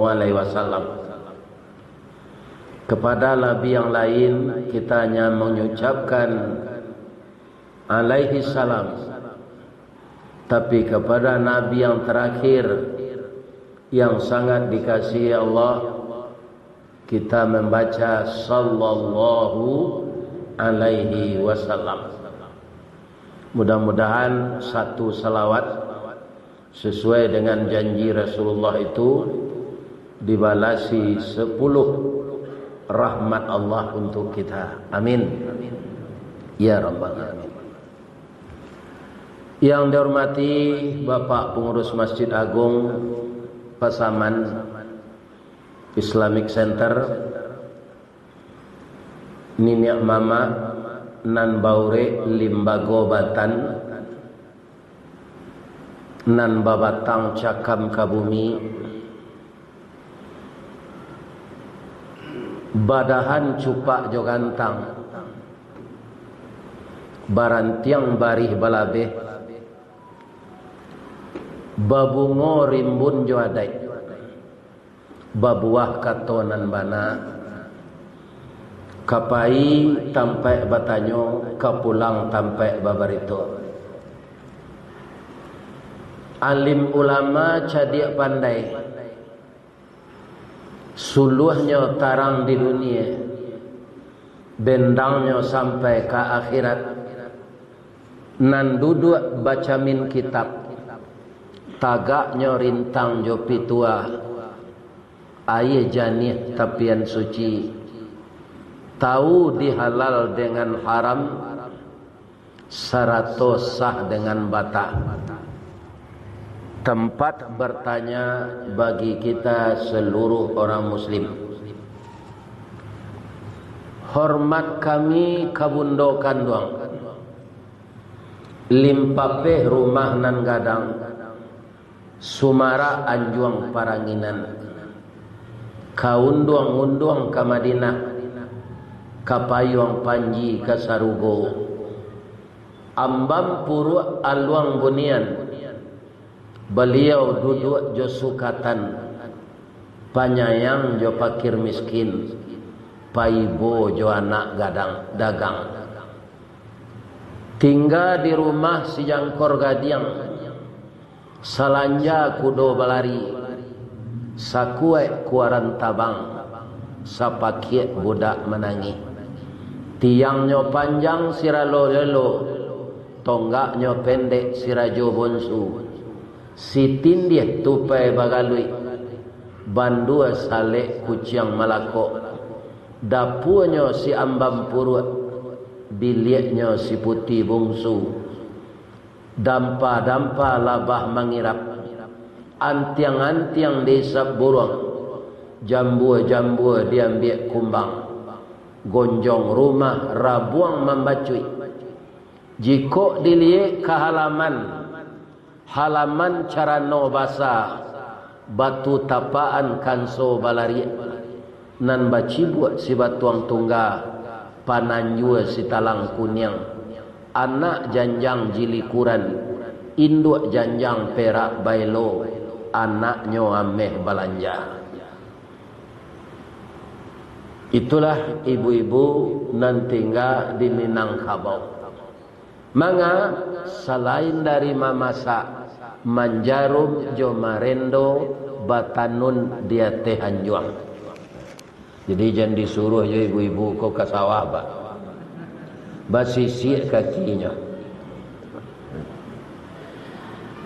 alaihi wasallam. Kepada nabi yang lain kita hanya mengucapkan alaihi salam, tapi kepada nabi yang terakhir yang sangat dikasihi Allah kita membaca sallallahu alaihi wasallam. Mudah-mudahan satu salawat sesuai dengan janji Rasulullah itu dibalasi 10 rahmat Allah untuk kita. Amin. Ya Rabbal Alamin. Yang dihormati Bapak Pengurus Masjid Agung Pasaman Islamic Center, Niniak Mama Nan Baure Limbago Batan, Nan Babatang Cakam Kabumi, Badahan Cupak Jogantang, Barantiang Barih Balabeh, Babungo Rimbun Joadai, Babuah Katonan Bana, Kapai Tampai Batanyo, Kapulang Tampai Babarito. Alim ulama cadia pandai, suluhnya tarang di dunia, bendangnya sampai ke akhirat. Nan duduk baca min kitab, tagaknya rintang jo pitua, aye janih tapian suci, tahu dihalal dengan haram, sarato sah dengan bata. Tempat bertanya bagi kita seluruh orang muslim. Hormat kami kabundokan doang, limpapeh rumah nan gadang, sumara anjuang paranginan, kaunduang-unduang ke Madinah, kapayuang panji ke Sarugo, ambam puru aluang bunian, beliau duduk jo sukatan, panyayang jo pakir miskin, paibo jo anak gadang dagang. Tinggal di rumah si jangkor gadiang, salanja kudo balari, sakue kuaran tabang, sapakie budak menangi. Tiangnya panjang siralo lelo, tonggaknya pendek sirajo bonsu. Sitin dia tupai bagalui, bandua salek kuciang malako, dapurnya si ambam purut, biliknya si putih bungsu, dampa-dampa labah mengirap, antiang-antiang desa burung, jambua-jambua diambil kumbang, gonjong rumah rabuang membacui. Jika dilihat ke halaman carano basa, batu tapaan kanso balari, nan baci buat si batuang tungga, pananjua si talang kunyang, anak janjang jilikuran, induk janjang perak bailo, anaknya ameh balanja. Itulah ibu-ibu nan tinggal di Minangkabau. Manga selain dari mamasak, manjarum jo marendo batanun dia teh anjuang. Jadi jangan disuruh jo ibu-ibu kau ke sawah ba, basisir kakinya.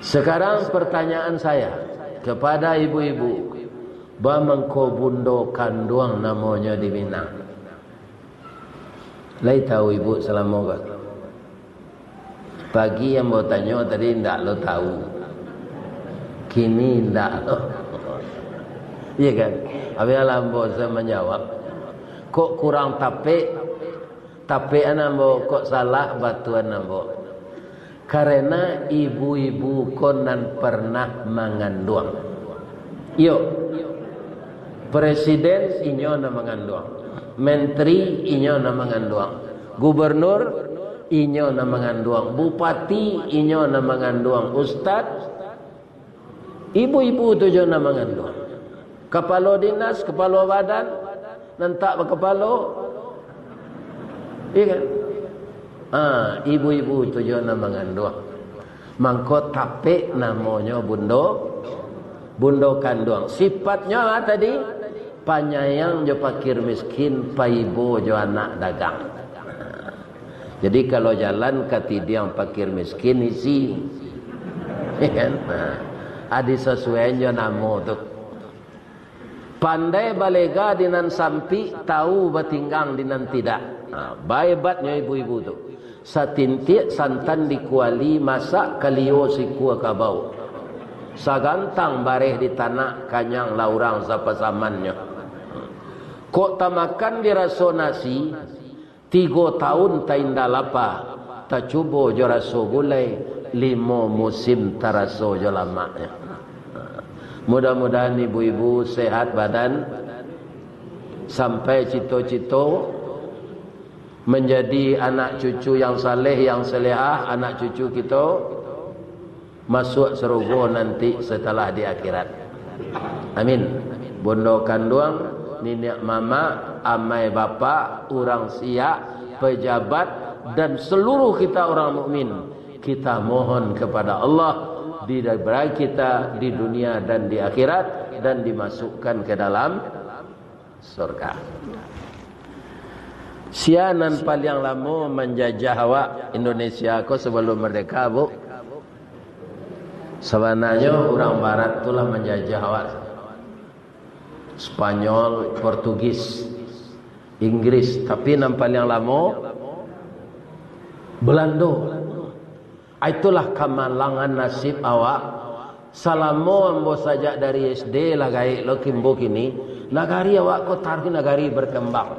Sekarang pertanyaan saya kepada ibu-ibu, ba mengko bundo kanduang namanya di Minang. Lai tahu ibu selama pagi yang mau tanya tadi ndak lo tahu, kini ndak lo. Iya kan? Abang lambo saya menjawab, kok kurang tape anambo, kok salah batuan nambo. Karena ibu-ibu konan pernah mengandung. Yo, presiden inyo na mengandung, menteri inyo na mengandung, gubernur inyo na mengandung, bupati inyo na mengandung, ustad, ibu-ibu tu jo na mengandung. Kepala dinas, kepala badan, nantak berkepala. Iya kan? Ibu-ibu tu je nama mengandung. Mangko tapik namanya bundo kandung. Sifatnya tadi panyayang jo fakir miskin, paibo jo anak dagang. Jadi kalau jalan kati dia yang fakir miskin isi. Kan? Adi sesuai jo namo tu. Pandai balega dinan sampi, tahu batinggang dinan tidak. Baibatnya ibu-ibu tu. Satintik santan dikuali, masak kalio sikua kabau. Sagantang bareh di tanah, kanyang laurang sapa zamannya. Kok tamakan diraso nasi, 3 tahun tainda lapa, tak cubo jo raso gulai, 5 musim taraso jo lamaknya. Mudah-mudahan ibu-ibu sehat badan, sampai cito-cito menjadi anak cucu yang saleh, yang selehah, anak cucu kita masuk surga nanti setelah di akhirat. Amin. Bondo kandung, nenek mama, amai bapa, orang siak, pejabat dan seluruh kita orang mukmin, kita mohon kepada Allah diberi kita di dunia dan di akhirat dan dimasukkan ke dalam surga. Sianan paling lama menjajah awak Indonesia ko sebelum merdeka, Bu. Sebenarnya orang barat itulah menjajah awak. Spanyol, Portugis, Inggris, tapi yang paling lama Belanda. Itulah kemalangan nasib awak. Selama ambo sajak dari SD lah gai lo kimbo kini, nagari awak ko tarik nagari berkembang.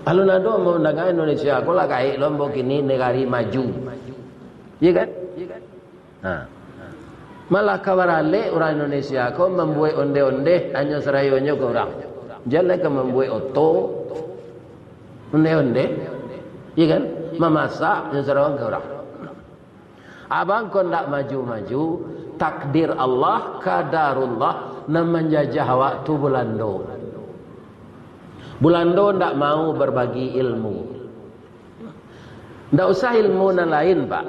Alun ado mau negara Indonesia ko lah gai lo ambo kini negari maju. Iya kan? Malah kabarale orang Indonesia ko membuat onde-onde hanya serayonya ke orang. Jangan ke membuat oto onde-onde. Iya kan? Memasak hanya serayonya ke orang. Abang ko ndak maju-maju, takdir Allah, kadarullah na menjajah waktu Belanda. Belanda ndak mau berbagi ilmu. Ndak usah ilmu yang lain, Pak.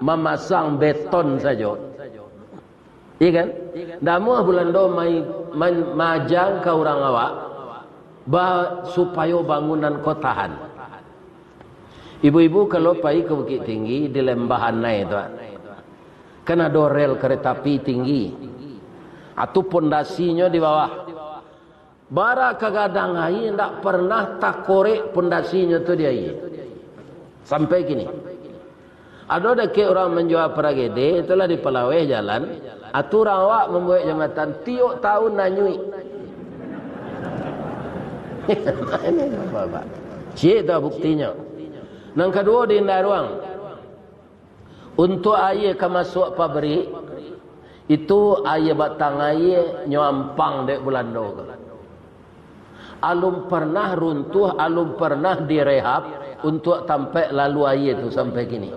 Memasang beton saja. Iya kan? Ndak mau Belanda majang ke orang awak supaya bangunan kau tahan. Ibu-ibu kalau pergi ke Bukit Tinggi di lembahan naik tu, kan ada rel kereta api tinggi, atau pondasinya di bawah. Bara kagadang ai ndak pernah tak korek pondasinya tu dia ai. Sampai kini. Ada deke orang menjual peragede itulah di Pelaweh jalan, aturan awak membuat jambatan tiap tahun nanyui. Ini apa? Cik dah buktinya. Yang kedua di Ndaruang, untuk air ke masuk pabrik itu air batang air nyampang dek Belanda. Alum pernah runtuh, alum pernah direhab untuk sampai lalu air itu sampai kini.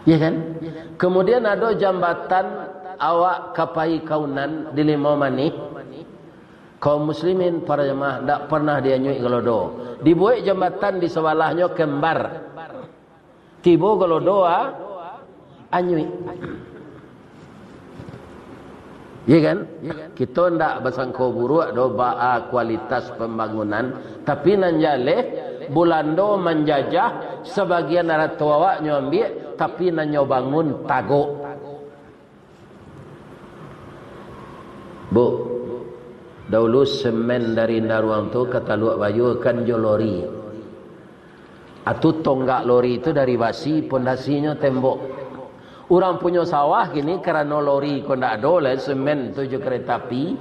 Ya kan? Kemudian ada jambatan awak kapai kaunan di Limau Manis. Kaum muslimin para jemaah tak pernah dia nyui gelodo. Dibuat jambatan di sebelahnya kembar. Tiba gelodo anyui. Ya kan? Kita ndak bersangko buruk doa kualitas pembangunan, tapi nanjale Belanda menjajah sebagian arah tuawaknya ambil, tapi nanyo bangun tagok. Bu, dahulu semen dari Ndaruang tu kata luak bayu kan jo lori. Atau tonggak lori itu dari basi, pondasinya tembok. Orang punya sawah gini kerana lori ko ndak ada lah semen tu jo kereta api.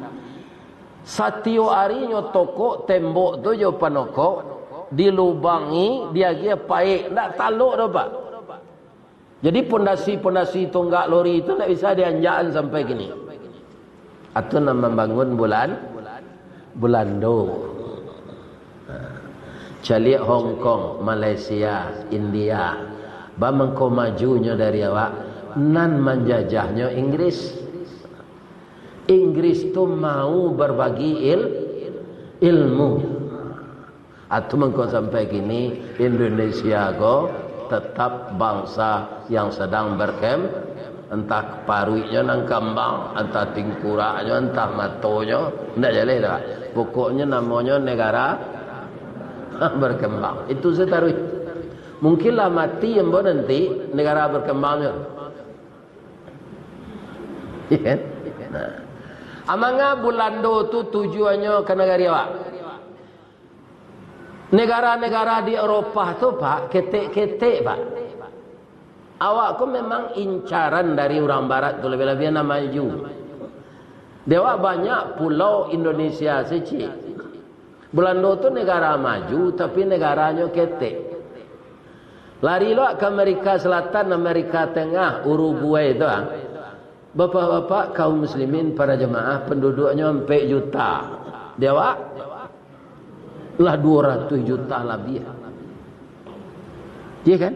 Satio hari nyo toko tembok tu jo panoko dilubangi dia dia paik ndak taluk dah Pak. Jadi pondasi-pondasi tonggak lori itu ndak bisa dianjakan sampai gini. Atau nak membangun Belanda. Calik Hong Kong, Malaysia, India. Bamangko majunya dari awak nan menjajahnya Inggris. Inggris tu mau berbagi ilmu. Atau mengko sampai kini Indonesia go tetap bangsa yang sedang entah paruinya nang kambang, entah tingkuraknya, entah matonya, ndak jale dah. Pokoknya namanya negara berkembang. Itu setarui. Mungkinlah mati yang nanti negara berkembangnya. Ya kan? Nah. Amanga Bulando tu tujuannya ke negara awak. Negara-negara di Eropah tu Pak, ketek-ketek Pak. Awak ku memang incaran dari orang barat tu lebih-lebih nak maju. Dewa banyak pulau Indonesia secik. Belanda tu negara maju tapi negaranya ketek. Lari lo ke Amerika Selatan, Amerika Tengah, Uruguay tu bapak-bapak kaum muslimin para jemaah penduduknya 4 juta. Dewa lah 200 juta lebih. Iya kan?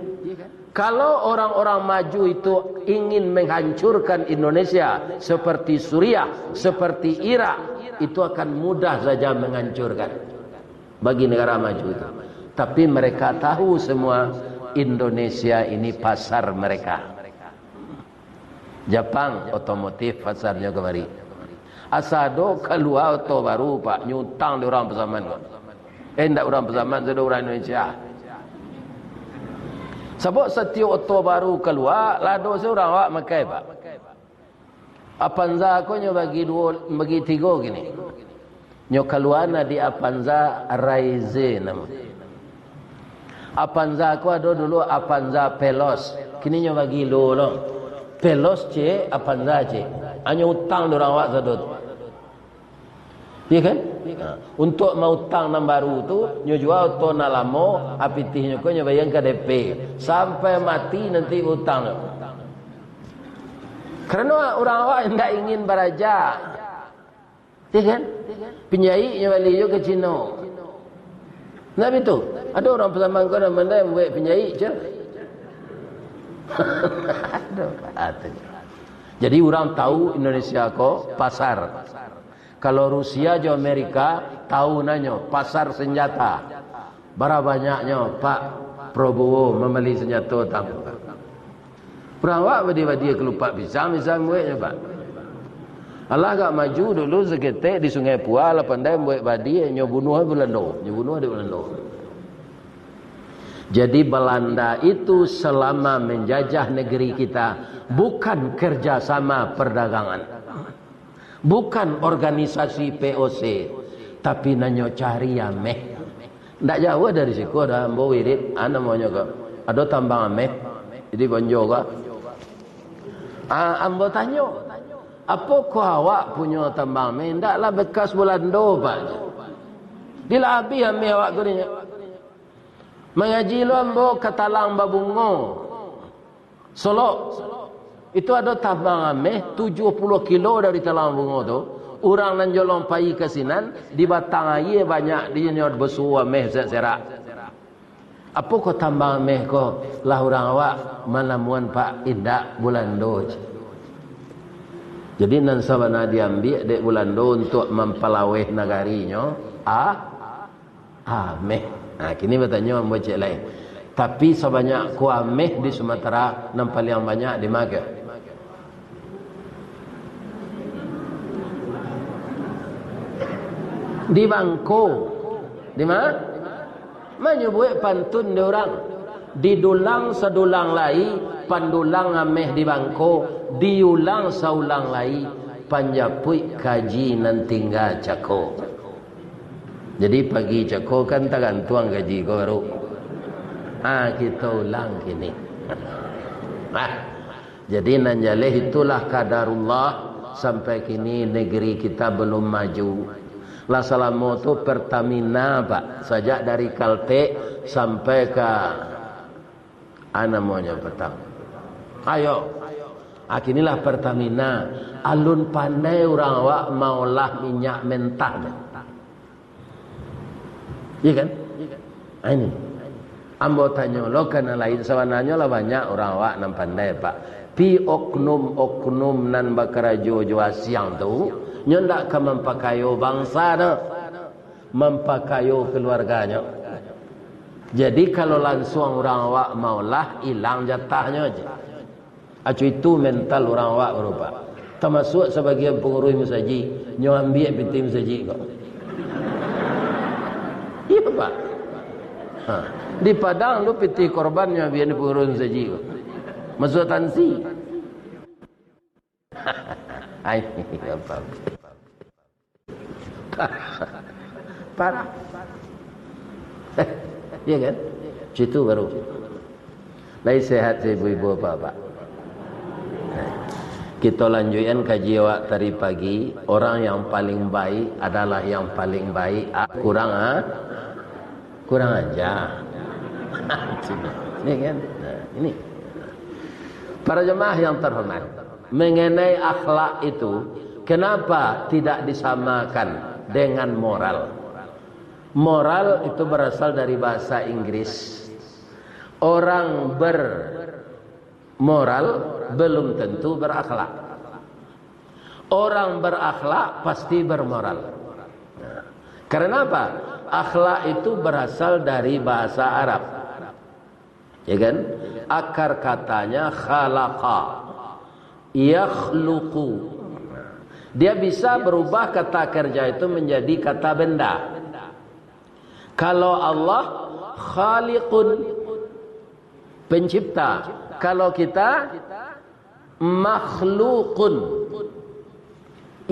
Kalau orang-orang maju itu ingin menghancurkan Indonesia seperti Suriah, seperti Irak, itu akan mudah saja menghancurkan bagi negara maju itu. Tapi mereka tahu semua Indonesia ini pasar mereka. Jepang otomotif pasarnya kemari. Asado keluar auto baru Pak, nyutang di orang pesaman. Endak orang pesaman, sudah orang Indonesia. Sebab setiap auto baru keluar, lado seorang awak makai Pak. Apanza aku nyo bagi 3 gini. Nyo keluar na di Apanza Raize nama. Apanza aku ada dulu Apanza Pelos. Kini nyo bagi lo. Pelos ce, Apanza ce. Hanya utang orang awak sadut. Iya kan? Nah, untuk mau utang nang baru tu, nyo jual auto na lamo, apitihnya ko nyo bayang KDP sampai mati nanti utang. Karena orang awak hendak ingin beraja. Iya kan? Penjahit nyo balik yo ke Cina. Nah betul. Ada orang pesaman ko nak mandai buat penjahit je. Jadi orang tahu Indonesia ko pasar. Kalau Rusia jo Amerika tahu nanyo pasar senjata. Berapa banyaknya Pak Prabowo membeli senjata tahu. Perawak badi-badi kelupak pisang buatnya Pak. Allah gak maju dulu seketek di Sungai Pual pandai buat badi nyo bunuh Belanda. Jadi Belanda itu selama menjajah negeri kita bukan kerjasama perdagangan. Bukan organisasi POC, tapi nanyo cari ameh. Ndak jauh dari situ ada ambo wirid, ana maunya ke. Ada tambang ameh. Jadi bonjo ke. Ambo tanya, apa kau awak punya tambang ameh? Ndaklah bekas Belanda Pak. Dilabi ameh awak gurinya. Mengaji lo ambo katalang babungo. Solo. Itu ada tambang ameh 70 kilo dari talang bungo tu. Orang nan jolong pai ke sinan di batang air banyak dia nyot besu ameh serak. Apa ko tambang ameh ko lah orang awak manamuan Pak indak Belanda. Jadi nan sabana diambil dek Belanda untuk mempelaweh nagarinya ameh. Nah kini bertanya membocek lain. Tapi sebanyak ku ameh di Sumatera yang paling banyak di Makkah. Di Bangko. Di mana? Menyebut pantun dia orang. Didulang sedulang lai, pandulang ameh di Bangko, diulang saulang lai, panjapui kaji nan tinggal cako. Jadi pagi cako kan tergantung gaji koru. Kita ulang kini. Jadi nanjaleh itulah kadarullah sampai kini negeri kita belum maju. Lah selama tu Pertamina Pak, sejak dari Kaltek sampai ke namanya petang. Ayo. Kinilah Pertamina. Alun pandai orang awak maulah minyak mentah. Iya kan? Ini. Ambo tanya lo kena lain sebenarnya lah banyak orang awak nam pandai Pak. pi oknum nan bakarajo jua siang tu ndak ka mempakayo bangsa na, mempakayo keluarganya. Jadi kalau langsung orang awak maulah hilang jatahnya aja. Acu itu mental orang awak berupa. Termasuk sebagian pengurus masjid nyo ambil binti masjid kok. Iya Pak. Ha. Di Padang lu piti korbannya biar pengurus masjid kok. Masuk tansi. Ai apa. Parah. Iya kan? Situ baru. Lagi sehat ibu-ibu bapak. Kita lanjutkan kaji awak tadi pagi. Orang yang paling baik adalah yang paling baik. Kurang aja. Ini kan? Nah, ini. Para jemaah yang terhormat, mengenai akhlak itu, kenapa tidak disamakan dengan moral? Moral itu berasal dari bahasa Inggris. Orang bermoral belum tentu berakhlak. Orang berakhlak pasti bermoral. Karena apa? Akhlak itu berasal dari bahasa Arab. Ya kan? Akar katanya khalaqa, yakhluqu. Dia bisa berubah kata kerja itu menjadi kata benda. Kalau Allah khaliqun, pencipta. Kalau kita makhluqun,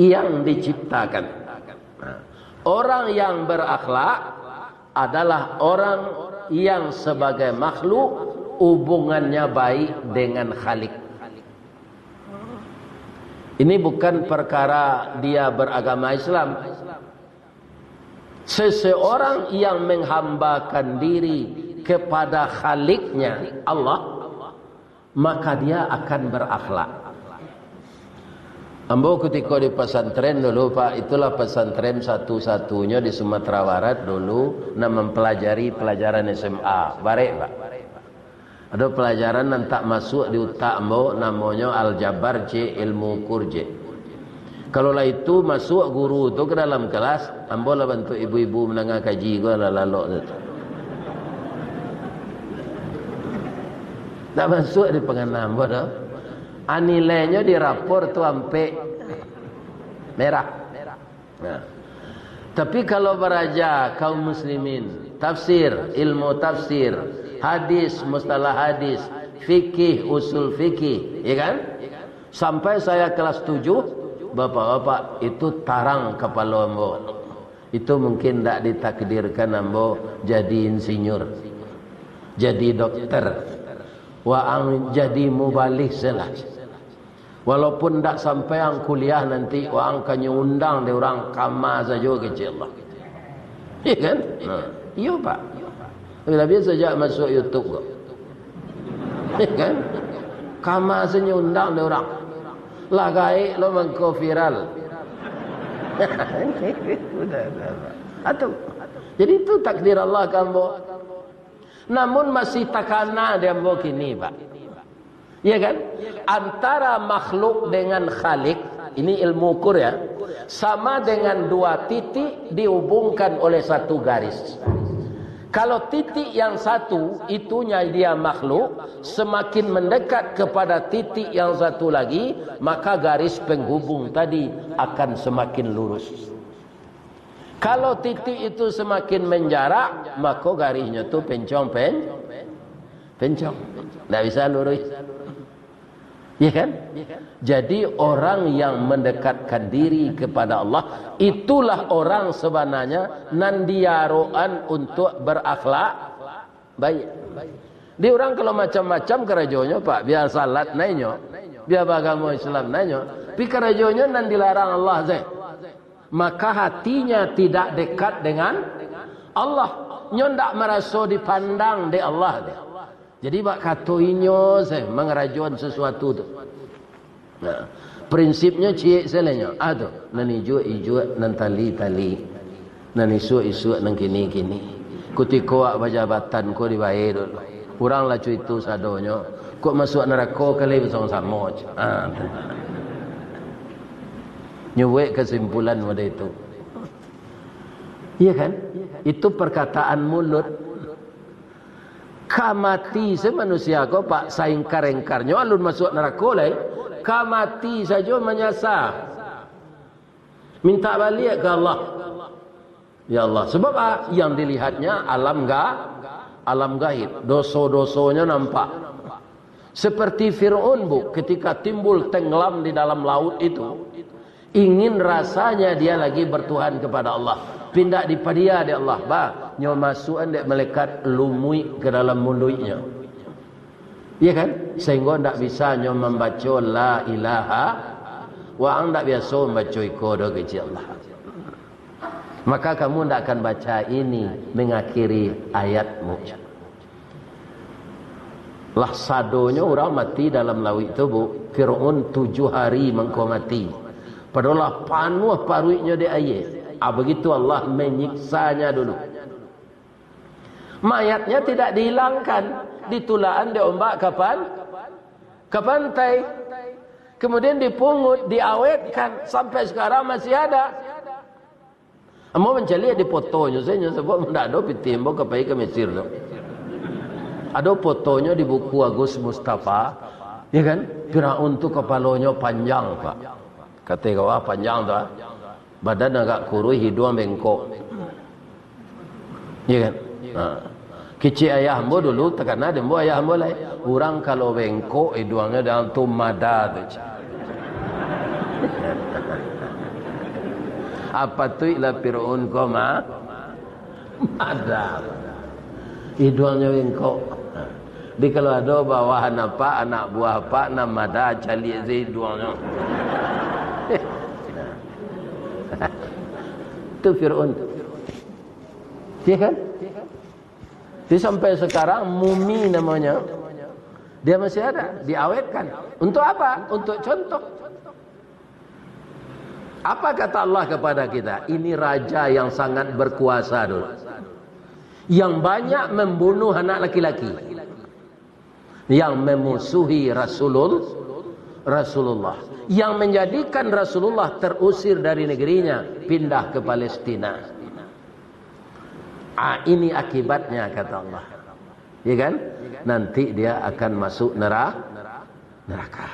yang diciptakan. Orang yang berakhlak adalah orang yang sebagai makhluk hubungannya baik dengan Khalik. Ini bukan perkara dia beragama Islam. Seseorang yang menghambakan diri kepada Khaliknya Allah, maka dia akan berakhlak. Ambo ketika di pesantren dulu Pak, itulah pesantren satu-satunya di Sumatera Barat dulu yang mempelajari pelajaran SMA. Barek Pak. Ada pelajaran yang tak masuk di otak ambo namanya aljabar C, ilmu kurje. Kalau lah itu masuk guru tu ke dalam kelas, ambo lah bantu ibu-ibu menengah kaji gua lah lalok tu. Tak masuk di pengenam ambo dah. Nilainya di rapor tu sampai merah. Nah. Tapi kalau beraja kaum muslimin, tafsir, ilmu tafsir, hadis, mustalah hadis, fikih, usul fikih, ya kan? Sampai saya kelas 7, bapak-bapak itu tarang kepala ambo. Itu mungkin tak ditakdirkan ambo jadi insinyur, jadi dokter, jadi mubalik salah. Walaupun tak sampai ang kuliah nanti orang akan undang dia orang kama saja kecil Allah. Iya kan? Nah, iya Pak. Bila biasa sejak masuk YouTube kok. Iya kan? Kama saja undang dia orang. Lagai lo mengko viral. Atau jadi itu takdir Allah kambo. Namun masih takana dia ambo kini Pak. Ya kan? Antara makhluk dengan Khalik, ini ilmu ukur ya, sama dengan dua titik dihubungkan oleh satu garis. Kalau titik yang satu itunya dia makhluk, semakin mendekat kepada titik yang satu lagi, maka garis penghubung tadi akan semakin lurus. Kalau titik itu semakin menjarak, maka garisnya tu pencong. Tidak bisa lurus. Ya kan? Jadi orang yang mendekatkan diri kepada Allah, itulah orang sebenarnya nandiaroan untuk berakhlak baik. Di orang kalau macam-macam kerajonya Pak, biar salat nainyo, biar agama Islam nainyo, tapi kerajonya nan dilarang Allah zeh. Maka hatinya tidak dekat dengan Allah. Nyo ndak merasa dipandang de Allah deh. Jadi bak katoinyo saya mengerajuan sesuatu tu. Nah, prinsipnya cik selenya. Aduh, nan ijo nan tali, nan isu nan kini. Ketika wak bajabatan ko dibayar dulu. Kurang lah itu sadonyo. Kok masuk neraka kali bersama-sama aja. Nyuwek kesimpulan pada itu. Iya kan? Itu perkataan mulut. Kamati manusia kau pak saingkar-ingkarnya alun masuk neraka lai. Kamati saja menyasar. Minta balik ke Allah. Ya Allah. Sebab yang dilihatnya alam gaib. Dosa-dosanya nampak. Seperti Fir'aun ketika timbul tenggelam di dalam laut itu, ingin rasanya dia lagi bertuhan kepada Allah. Pindah di padia di Allah. Nyo masukan dek melekat lumui ke dalam mulutnya. Iya kan? Sehingga tidak bisa nyo membaca la ilaha wa ang tidak biasa membaca ikodo kecil Allah. Maka kamu tidak akan baca ini mengakhiri ayatmu. Lah sadonya orang mati dalam laut itu Fir'aun 7 hari mengkau mati. Padahal panuh paruitnya di air. Begitu Allah menyiksanya dulu. Mayatnya tidak dihilangkan. Ditulaan diombak ke pantai. Kemudian dipungut, diawetkan. Sampai sekarang masih ada. Mau mencari di fotonya. Saya sebab tidak ada pitimbo ke Mesir. Ada fotonya di buku Agus Mustafa, ya kan? Firaun tu kepalanya panjang, Pak. Kata kau panjang tu, badan agak kurus, hidung bengkok, ya kan? Kecil ayah hamba dulu, terkena dembo ayah hamba lah. Orang kalau bengkok, hidungnya dalam tu mada tu. Apa tu ilah Firaun kau mada. Hidungnya bengkok. Jadi kalau ada bawahan apa, anak buah apa, nama dah cali hidungnya. Itu Fir'aun. Iya kan? Jadi sampai sekarang mumi namanya. Dia masih ada, diawetkan. Untuk apa? Untuk contoh. Apa kata Allah kepada kita? Ini raja yang sangat berkuasa dulu. Yang banyak membunuh anak laki-laki. Yang memusuhi Rasulullah. Yang menjadikan Rasulullah terusir dari negerinya. Pindah ke Palestina. Ini akibatnya kata Allah. Ya kan? Nanti dia akan masuk neraka.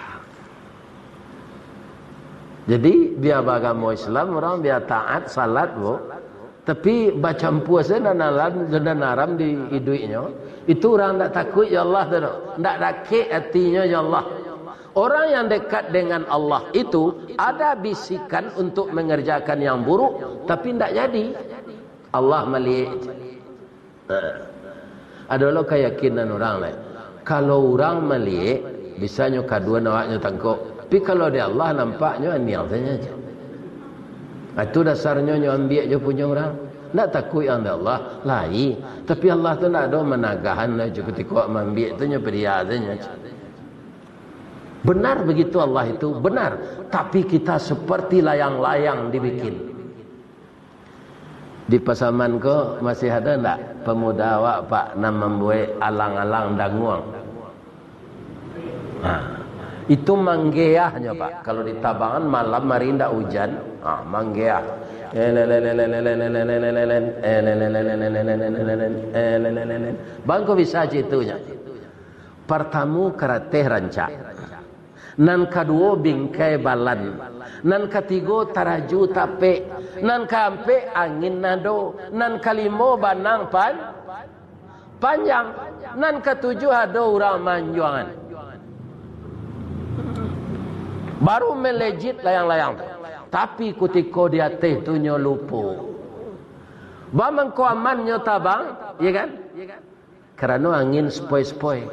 Jadi biar agama Islam orang biar taat salat tapi baca puasa dan aram di hidupnya itu orang tak takut ya Allah tak dakik hatinya ya Allah. Orang yang dekat dengan Allah itu ada bisikan untuk mengerjakan yang buruk tapi tak jadi. Allah melihat. Adalah keyakinan orang lain. Kalau orang melihat bisanya kedua nawaknya tangkap. Tapi kalau dia Allah nampaknya niat saja. Itu dasarnya nyo ambil je punya orang. Tak takut yang Allah lain. Tapi Allah tu tak ada menagahan je ketika ambil tu nyo pedia saja. Benar begitu Allah itu, benar. Tapi kita seperti layang-layang dibikin. Di Pasaman ko masih ada tak pemuda awak Pak nam membuat alang-alang danguang. Itu manggeahnya Pak. Kalau di Tabangan malam hari tidak hujan, manggeah. Bang kau bisa citunya. Pertama karateh rancak. Nan kedua bingkai balan. Nan ketiga taraju tape. Nan keempat angin nado. Nan kelima banang panjang. Nan ketujuh ada orang manjuangan. Baru melejit layang-layang. Tapi ketika dia teh tu nyo lupa. Bamang ko aman nyo tabang, ya kan? Kerana angin sepoi-sepoi.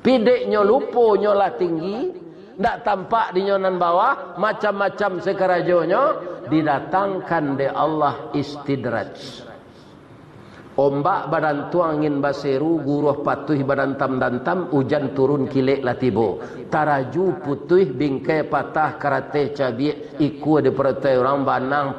Pidek nyo lupa nyo lah tinggi, ndak tampak di nyonan bawah, macam-macam sekerajonyo didatangkan de Allah istidraj. Ombak badan tu angin baseru, guruh patuh badan tam-dantam, hujan turun kilek latibo. Taraju putih bingkai patah karate cabiak iku di pertai orang banang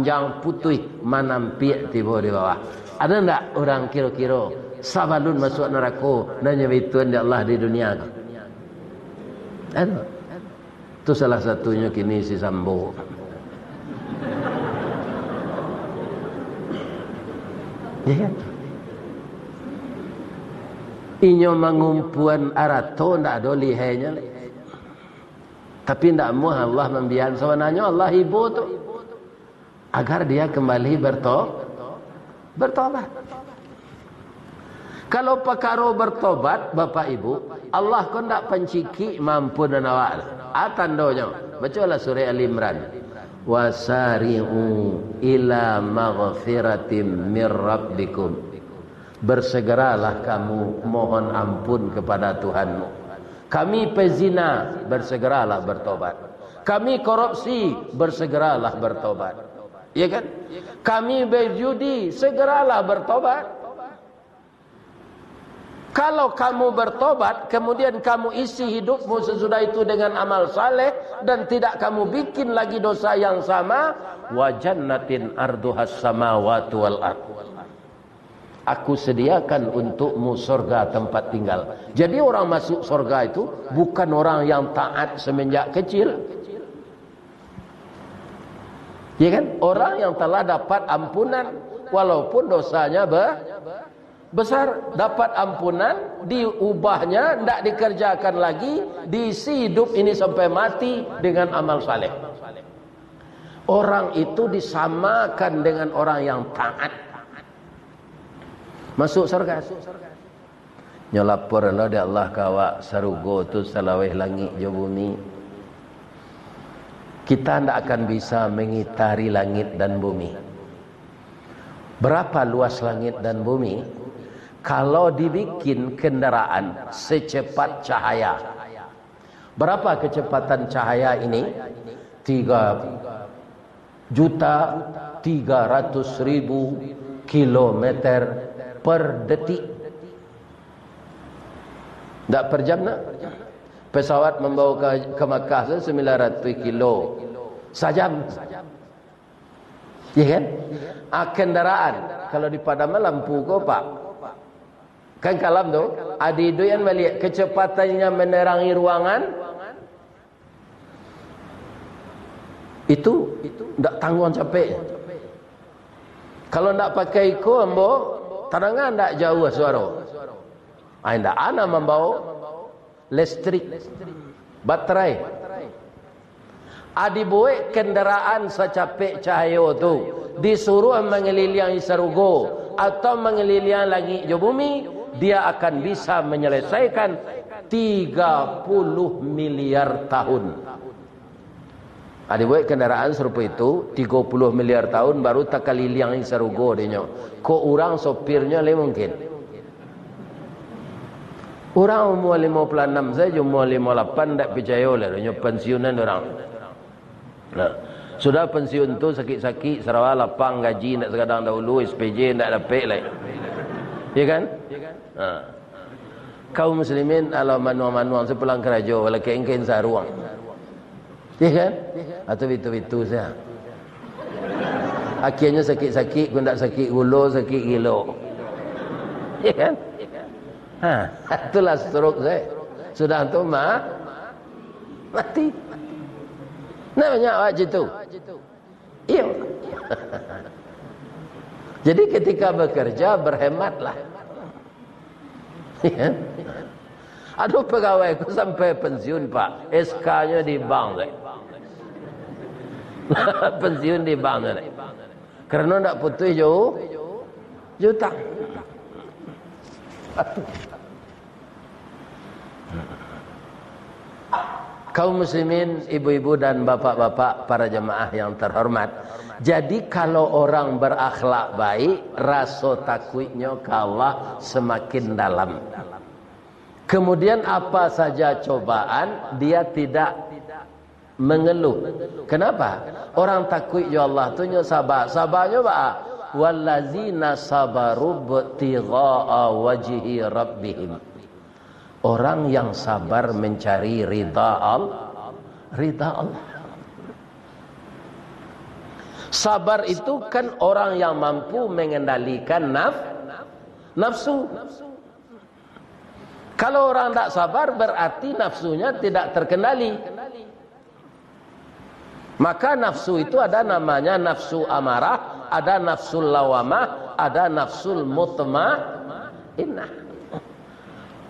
jang putih manampiak tibo di bawah. Ada ndak orang kira-kira sabalun masuk neraka nanya bituan ya Allah di dunia. Itu salah satunya kini si Sambo. Ya kan? Inyo mengumpuan arato ndak ada lihainya. Tapi ndak mau Allah membiarkan sebenarnya Allah ibu tu agar dia kembali bertobat. Kalau perkara bertobat Bapak Ibu, Allah kau ndak penciki mampu dan awak. Tandanya bacalah surah Al-Imran. Wasari'u ila maghfiratim mir rabbikum. Bersegeralah kamu mohon ampun kepada Tuhanmu. Kami pezina, bersegeralah bertobat. Kami korupsi, bersegeralah bertobat. Ya kan? Kami berjudi, segeralah bertobat. Kalau kamu bertobat, kemudian kamu isi hidupmu sesudah itu dengan amal saleh dan tidak kamu bikin lagi dosa yang sama, wa jannatin arduhas samawati wal ard. Aku sediakan untukmu surga tempat tinggal. Jadi orang masuk surga itu bukan orang yang taat semenjak kecil. Ya kan? Orang yang telah dapat ampunan walaupun dosanya besar, dapat ampunan, diubahnya, tidak dikerjakan lagi, diisi hidup ini sampai mati dengan amal saleh. Orang itu disamakan dengan orang yang taat. Masuk surga. Nyolapor Allah di Allah kawa sarugo tu salaweh langit jo bumi. Kita tidak akan bisa mengitari langit dan bumi. Berapa luas langit dan bumi? Kalau dibikin kendaraan secepat cahaya. Berapa kecepatan cahaya ini? 3.300.000 kilometer per detik. Tak per jam nak? Pesawat membawa ke Makkah 900 kilo sajam. Ya kan? Kendaraan kalau di padaman lampu ko pak. Kan kalam tu, adi doyan melihat kecepatannya menerangi ruangan. Itu tak tanggung capek. Kalau tak pakai ko ambo tarangan tak jauh suara. Anda ana membawa listrik, baterai. Adi buat kendaraan secapek cahaya tu disuruh mengelilingi sarugo atau mengelilingi langit jo bumi, dia akan bisa menyelesaikan 30 miliar tahun. Adi buat kendaraan serupa itu 30 miliar tahun baru tak keliling sarugo dia. Ko orang sopirnya le mungkin. Orang umur 56 saja, umur 58 tak percaya lah. Dia pensiunan orang. Nah, sudah pensiun tu sakit-sakit, Sarawak lapang gaji nak sekadang dahulu, SPJ tak dapat lah. Ya kan? Nah. Kaum muslimin ala manuang-manuang sepulang keraja wala kain-kain saruang. Ya kan? Atau itu saja. Akhirnya sakit-sakit, pun tak sakit gula, sakit gila. Ya kan? Itulah stroke saya. Sudah tu mati. Namanya awak jitu. Iya. Jadi ketika bekerja berhematlah. Ya. Aduh pegawaiku sampai pensiun pak, SK-nya di bank saya. Pensiun di bank saya. Karena tak putih jauh juta. Kaum muslimin, ibu-ibu dan bapak-bapak, para jemaah yang terhormat. Jadi kalau orang berakhlak baik, rasa takutnya ke Allah semakin dalam. Kemudian apa saja cobaan, dia tidak mengeluh. Kenapa? Orang takut ya Allah tu nya sabar. Sabarnya apa? Wallazina sabaru btigha'a wajhi rabbihim. Orang yang sabar mencari ridha Allah. Sabar itu kan orang yang mampu mengendalikan Nafsu. Kalau orang tak sabar berarti nafsunya tidak terkendali. Maka nafsu itu ada namanya nafsu amarah, ada nafsul lawamah, ada nafsul mutmainnah.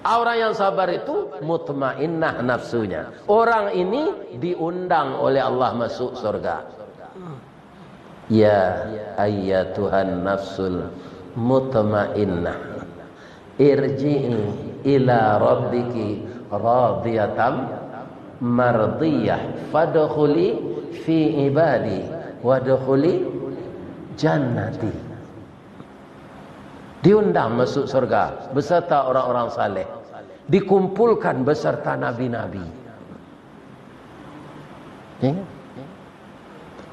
Orang yang sabar itu mutmainnah nafsunya. Orang ini diundang oleh Allah masuk surga. Ya ayyatuhan nafsul mutmainnah, irji'i ila rabbiki radiyatan mardiyah fadkhuli fi ibadi wadkhuli jannati. Diundang masuk surga beserta orang-orang saleh, dikumpulkan beserta nabi-nabi.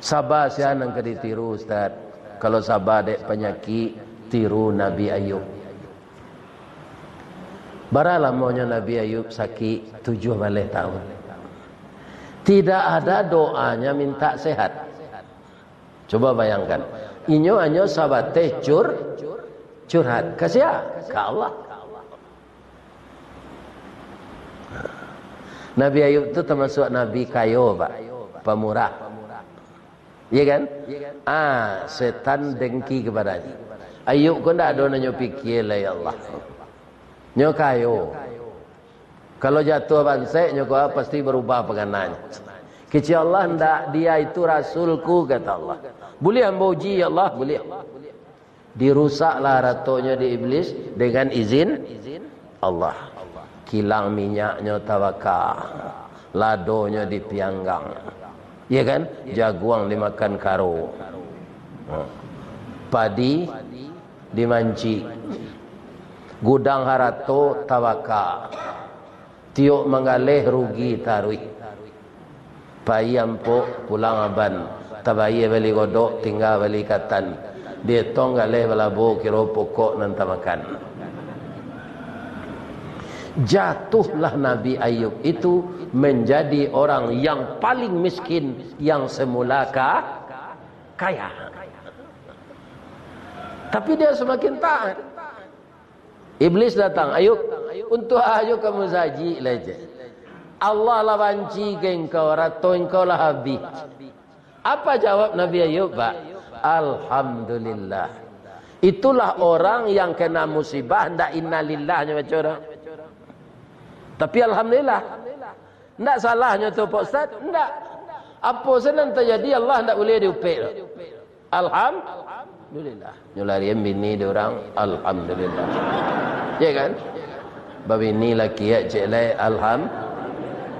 Sabar siapa yang ditiru Ustaz? Kalau sabar dek penyakit, tiru Nabi Ayub. Bara lamanya Nabi Ayub sakit 7 tahun. Tidak ada doanya minta sehat. Coba bayangkan. Inyo sahabat teh curhat. Kasih ke Allah. Nabi Ayub itu termasuk Nabi kayo, Pak. Pemurah. Iya kan? Setan dengki kepadanya. Ayub kau tak ada nanya fikir lah ya Allah. Nyo kayo. Kalau jatuh bansek nyo kau pasti berubah pengananya. Kecil Allah ndak, dia itu rasulku kata Allah. Boleh hamba uji ya Allah, boleh. Dirusaklah ratonya di iblis dengan izin Allah. Kilang minyaknya tawakal, ladonya dipianggang. Ya kan? Jaguang dimakan karo. Padi dimanci. Gudang harato tawaka. Tiok mengalih rugi tarui. Bayi ampuk pulang aban. Tabayi beli godok tinggal beli katan. Dia tong galih balabu kiro pokok nanti makan. Jatuhlah Nabi Ayub itu menjadi orang yang paling miskin yang semula kaya. Tapi dia semakin taat. Iblis datang, Ayub, untuk ayo kamu saji leje. Allah lah banci ke engkau, ratu engkau lah habis. Apa jawab Nabi Ayub, Pak? Alhamdulillah. Itulah orang yang kena musibah, ndak innalillahnya macam orang. Tapi alhamdulillah. Ndak salahnya tu Pak Ustaz, ndak. Apa senang terjadi Allah ndak boleh diupik. Alhamdulillah. Nyularian bini dia orang, alhamdulillah. Ya kan? Babini laki ya celai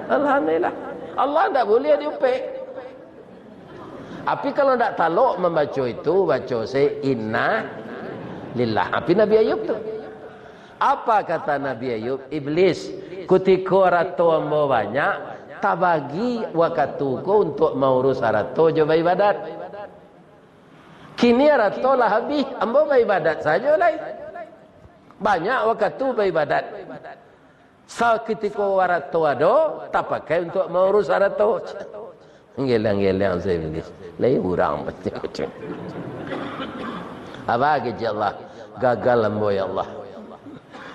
alhamdulillah. Allah ndak boleh diupik. Tapi kalau ndak taluk membaca itu, baca se inna lillah. Tapi Nabi Ayub tu. Apa kata Nabi Ayub? Iblis, ketika ratu ambo banyak, tak bagi waktuku untuk mengurus ratu coba ibadat. Kini ratu lah habis, ambo beribadat saja lah. Banyak waktu beribadat. Ketika ratu ada, tak pakai untuk mengurus ratu. Ngelang-ngelang saya Iblis. Lain orang macam-macam. Apa kerja Allah? Gagal ambo ya Allah.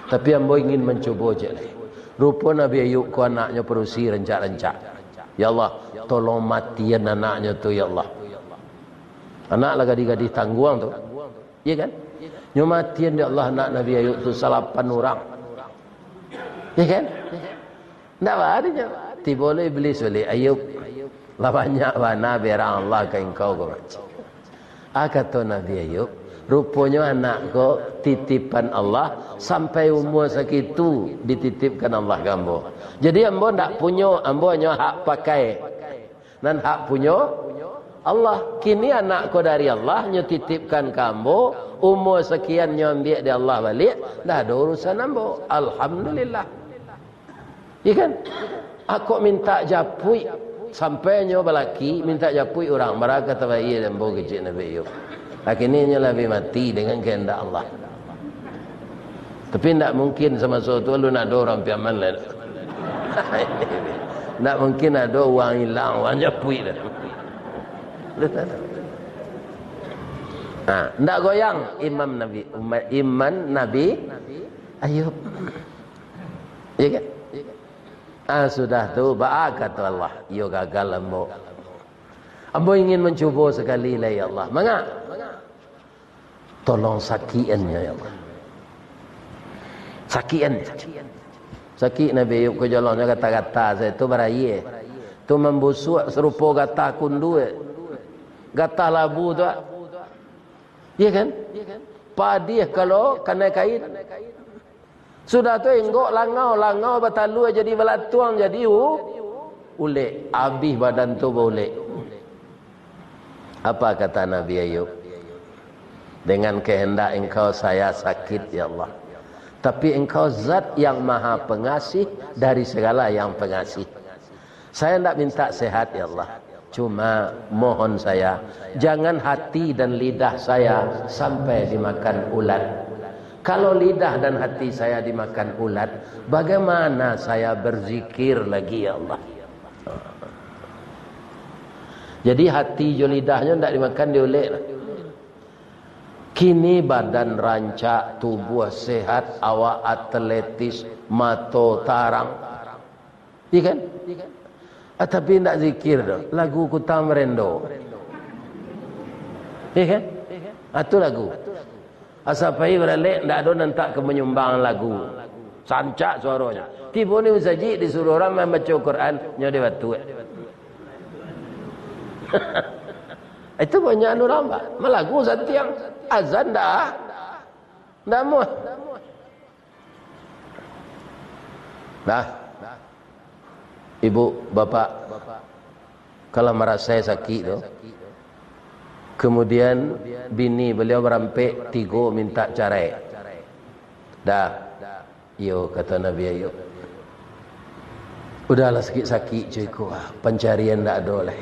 Tapi ambo ingin mencoba je. Rupa Nabi Ayub ku anaknya perusi rencak-rencak. Ya Allah, tolong matian anaknya tu ya Allah. Anak lah gadis-gadis tangguang tu. Ya kan? Nyo matian ya Allah anak Nabi Ayub tu 8 orang. Ya kan? Tak ada je. Tiba oleh Iblis oleh Ayub. Lah banyak mana berang Allah ke engkau ke macam. Kata Nabi Ayub, rupanya anak ko titipan Allah sampai umur segitu dititipkan Allah gambo. Jadi ambo ndak punya, ambo hanya hak pakai. Dan hak punya Allah. Kini anak ko dari Allah nyo titipkan kambo, umur sekian nyo ambil di Allah balik, dah ada urusan ambo. Alhamdulillah. Ya kan? Aku minta japui sampai nyo balaki minta japui orang mereka kata bayi dan ambo kecil Nabi Ayub. Akhirnya lebih mati dengan kehendak Allah. Tapi tidak mungkin sama suatu lu nak ada orang piaman lah. Tidak mungkin ada uang hilang, uang japui lah. Ndak goyang iman Nabi Ayub. Ya kan? Sudah tu kata Allah, yo gagal ambo. Ambo ingin mencuba sekali lah ya Allah. Mangga? Tolong sakiannya ya Allah. Sakian. Sakit Nabi Ayub ke jalannya kata-kata saya tu beraye. Tu membusuk serupa gata kundu. Gata labu tu. Ya kan? Padi kalau kena kain. Sudah tu enggok langau batalu jadi belatuang jadi ulek. Habis badan tu boleh. Apa kata Nabi Ayub? Dengan kehendak engkau saya sakit ya Allah. Tapi engkau zat yang maha pengasih dari segala yang pengasih. Saya tidak minta sehat ya Allah. Cuma mohon saya, jangan hati dan lidah saya sampai dimakan ulat. Kalau lidah dan hati saya dimakan ulat, bagaimana saya berzikir lagi ya Allah? Jadi hati jo lidahnya tidak dimakan diulet. Kini badan rancak, tubuh sehat, awak atletis, mato tarang. Iya kan? Tapi tidak zikir dah. Lagu Kuta Merendo. Iya kan? Itu lagu. Asapai beralik tidak ada nantak ke menyumbang lagu. Sancak suaranya. Tiba ni usaji disuruh orang membaca Quran, nyodi batu. Itu banyak orang pak. Melagu setiang azan dah. Dah muh. Dah. Ibu, bapak, kalau merasa sakit tu, kemudian bini beliau berampik 3 minta cerai. Dah. Yo kata Nabi Ayub. Udahlah sakit-sakit cuiku. Pencarian tak ada lah.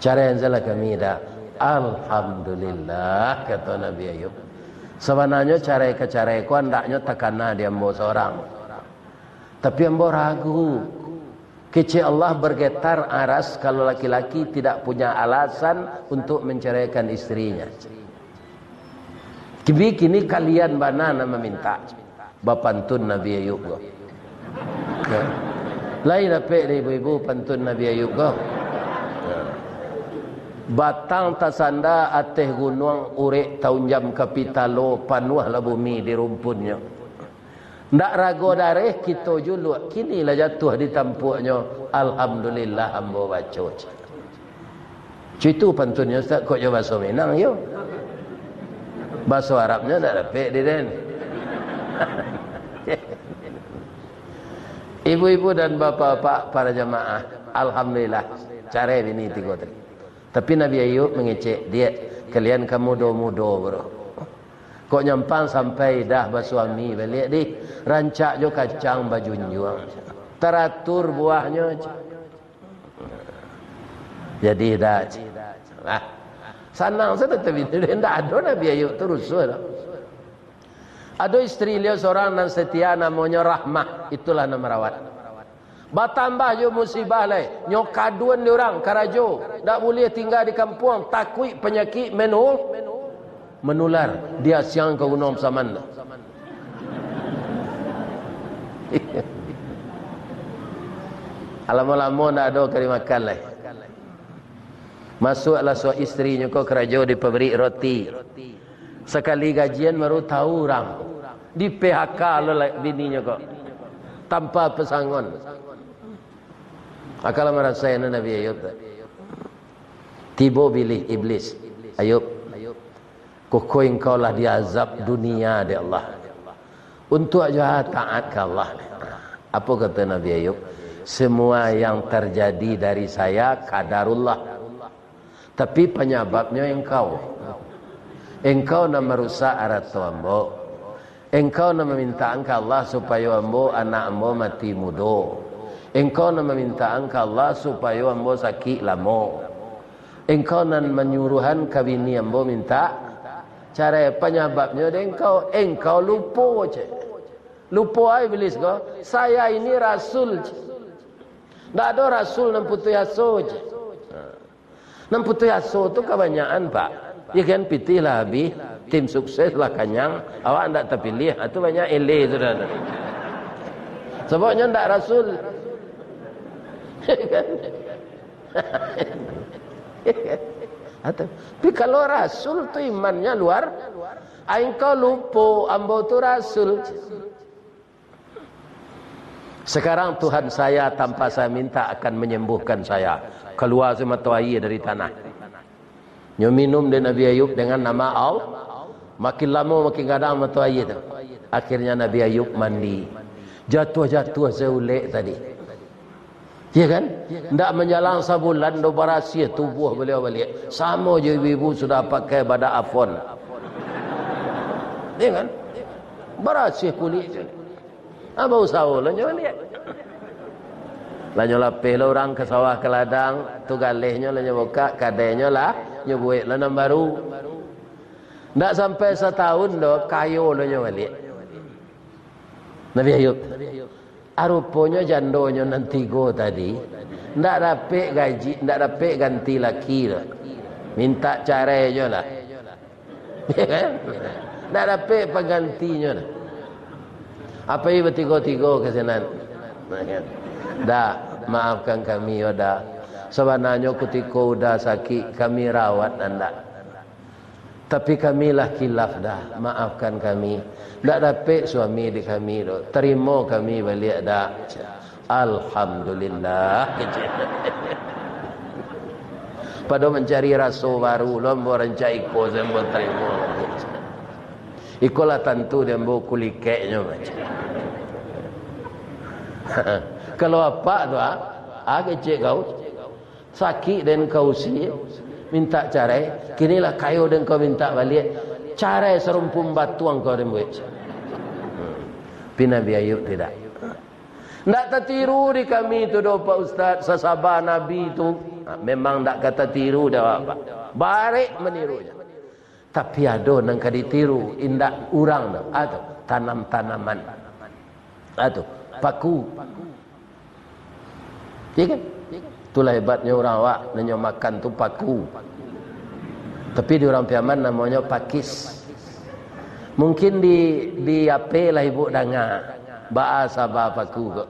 Cara yang salah kami dah. Alhamdulillah kata Nabi Ayub. Sebenarnya cara-cara ku hendaknya takana dia ambo seorang. Tapi ambo ragu. Kecil Allah bergetar aras kalau laki-laki tidak punya alasan untuk menceraikan istrinya. Kini kalian banana meminta bapantun Nabi Ayub go. Lain apa ibu-ibu pantun Nabi Ayub go. Batang tasanda ateh gunung urek taunjam kapitalo panuah lah bumi di rumpunnya. Ndak rago dareh kita juluk. Kini lah jatuh di tampuknya. Alhamdulillah ambo baca. Itu pantunnya Ustaz. Kok je bahasa Minang yo. Bahasa Arabnya tak dapat di den. Ibu-ibu dan bapak-bapak para jamaah, alhamdulillah cara ini 3. Tapi Nabi Ayub mengecek dia, kalian kamu mudo bro. Kok nyampang sampai dah bersuami balik di rancak jo kacang bajunjuang. Teratur buahnya. Jadi dah. Sanang saya tapi tidak ada Nabi Ayub terus sudah. Ada istri dia seorang yang setia namanya Rahmah, itulah nama rawat. Batambah je musibah lai. Nyokaduan dia orang karajo. Tak boleh tinggal di kampung. Takut penyakit menular. Dia siang ke gunung Samanda. Lama-lama tak ada kari makan lai. Masuklah seorang isterinya ke karajo di pabrik roti. Sekali gajian baru tahu orang. Di PHK lah bininya kok. Tanpa pesangon. Akal merasa yang Nabi Ayub. Tiba bilih iblis. Ayub. Kau engkau lah diazab dunia di Allah. Untuk aja taat ke Allah. Apa kata Nabi Ayub? Semua yang terjadi dari saya kadarullah. Tapi penyebabnya engkau. Engkau nak merusak arat ambo. Engkau nak meminta engkau Allah supaya ambo anak ambo mati muda. Engkau nak meminta engkau Allah supaya ambo sakit lama. Engkau nak menyuruhan kabini ambo minta cara penyebabnya engkau lupa je. Lupa iblis ko. Saya ini rasul je. Tak ada rasul nam putu yaso je. Nam putu yaso tu kebanyakan pak. Ya kan, pitihlah habis, tim sukses lah kanyang, awak ndak terpilih, itu banyak ele sudah. Sebabnya ndak Rasul. Tapi kalau Rasul tu imannya luar, engkau lupa ambo tu Rasul. Sekarang Tuhan saya tanpa saya minta akan menyembuhkan saya. Keluar semata air dari tanah. Nyo minum dari Nabi Ayub dengan nama Allah. Makin lama makin kadang mata air tu. Akhirnya Nabi Ayub mandi. Jatuh-jatuh seulek tadi. Ya kan? Tidak menjalang sebulan do barasia tubuh beliau balik. Sama je ibu-ibu sudah pakai badak afon. Ya kan? Barasia kulit je. Apa usaha lah nyo lihat. Lah nyo lapeh lah orang ke sawah ke ladang, tu galihnya lah nyo buka, kadenya lah nyo buat lanam baru. Ndak sampai setahun do kayo lah nyo balik. Nabi Ayub. Arupanya jandonyo nanti go tadi, ndak dapat gaji, ndak dapat ganti laki lah. Minta cerai je lah. Ndak dapat penggantinya lah. Apa yang bertiga-tiga kesenan? Dah, maafkan kami, dah. Sebenarnya ketika udah sakit, kami rawat anda. Tapi kamilah khilaf dah. Maafkan kami. Tak dapat suami di kami tu. Terima kami balik dah. Alhamdulillah. Pada mencari rasa baru, lombo rancak iko semua terima. Ikolah tentu dia bawa kulikeknya macam. Kalau apa tu kecik kau sakit dan kau si minta cerai, kinilah kayu dan kau minta balik cerai serumpun batuang kau dan buat. Nabi Ayub tidak. Tidak tertiru di kami tu doa Pak Ustaz, sasabar Nabi tu memang tak kata tiru dah apa. Barik menirunya. Tapi ada nang kadi tiru indak urang dah. Atau tanam-tanaman. Atau paku. Ya kan? Itulah hebatnya orang awak nanya makan tu paku. Tapi di orang Piaman namanya pakis. Mungkin di ape lah ibu dengar bahasa paku kok.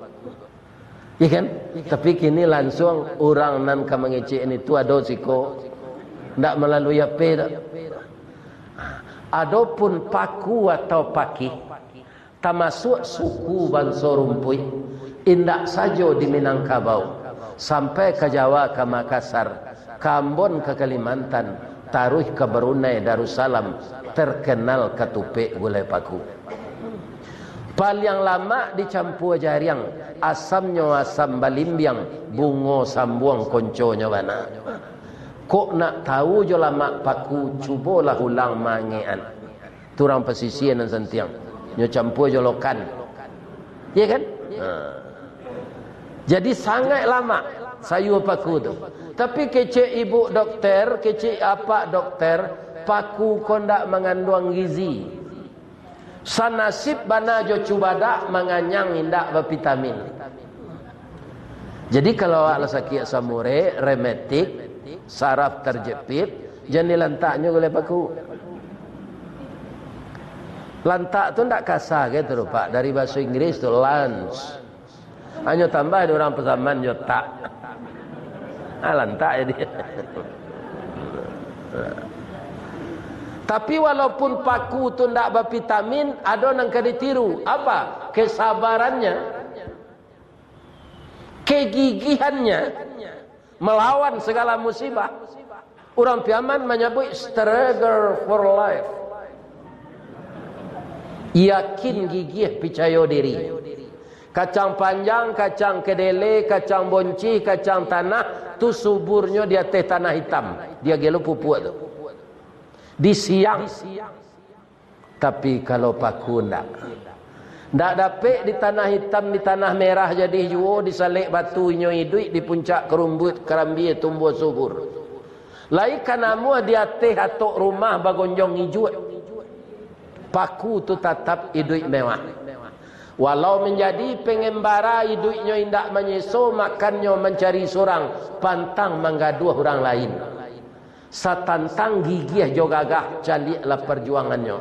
Ya kan? Tapi kini langsung orang nan ka mengecek ini tu ada siko ndak melalui ape dak. Adapun paku atau paki termasuk suku bangsa Rumpui indak saja di Minangkabau sampai ke Jawa, ke Makassar, ke Ambon, ke Kalimantan, taruh ke Brunei Darussalam terkenal ketupik gulai paku. Paling lama dicampur jariang, asamnya asam balimbiang, bungo sambuang konconya mana. Kok nak tahu je lama paku, cubalah ulang mangean. Turang pesisir dan sentiang. Nyo campur je lokan. Ya kan? Jadi sangat lama sayur paku tu. Tapi kecik ibu dokter, kecik apa dokter, paku kau ndak mengandung gizi. Sanasib bana jo cubadak menganyang indak bervitamin. Jadi kalau awak sakit samure, rematik, saraf terjepit, jangan dilantaknya oleh paku. Lantak tu ndak kasar gitu Pak. Dari bahasa Inggris tu lunch. Hanya tambah ada orang pesaman jo tak. Lantak jadi. Tapi walaupun paku tu ndak bervitamin, ada nang kena ditiru. Apa? Kesabarannya, kegigihannya melawan segala musibah. Orang Piaman menyebut struggle for life. Yakin gigih percaya diri. Kacang panjang, kacang kedele, kacang bonci, kacang tanah, tu suburnya di atas tanah hitam. Dia gelo pupuk tu. Di siang. Tapi kalau paku ndak. Ndak dapat di tanah hitam, di tanah merah jadi juo, disalik batu inyo hidup, di puncak kerumbut, kerambi tumbuh subur. Lai kanamu di atas atok rumah bagonjong hijau. Paku tu tetap hidup mewah. Walau menjadi pengembara hidupnya indak menyeso, makannya mencari sorang, pantang menggaduh orang lain. Satantang gigih jo gagah calilah perjuangannya.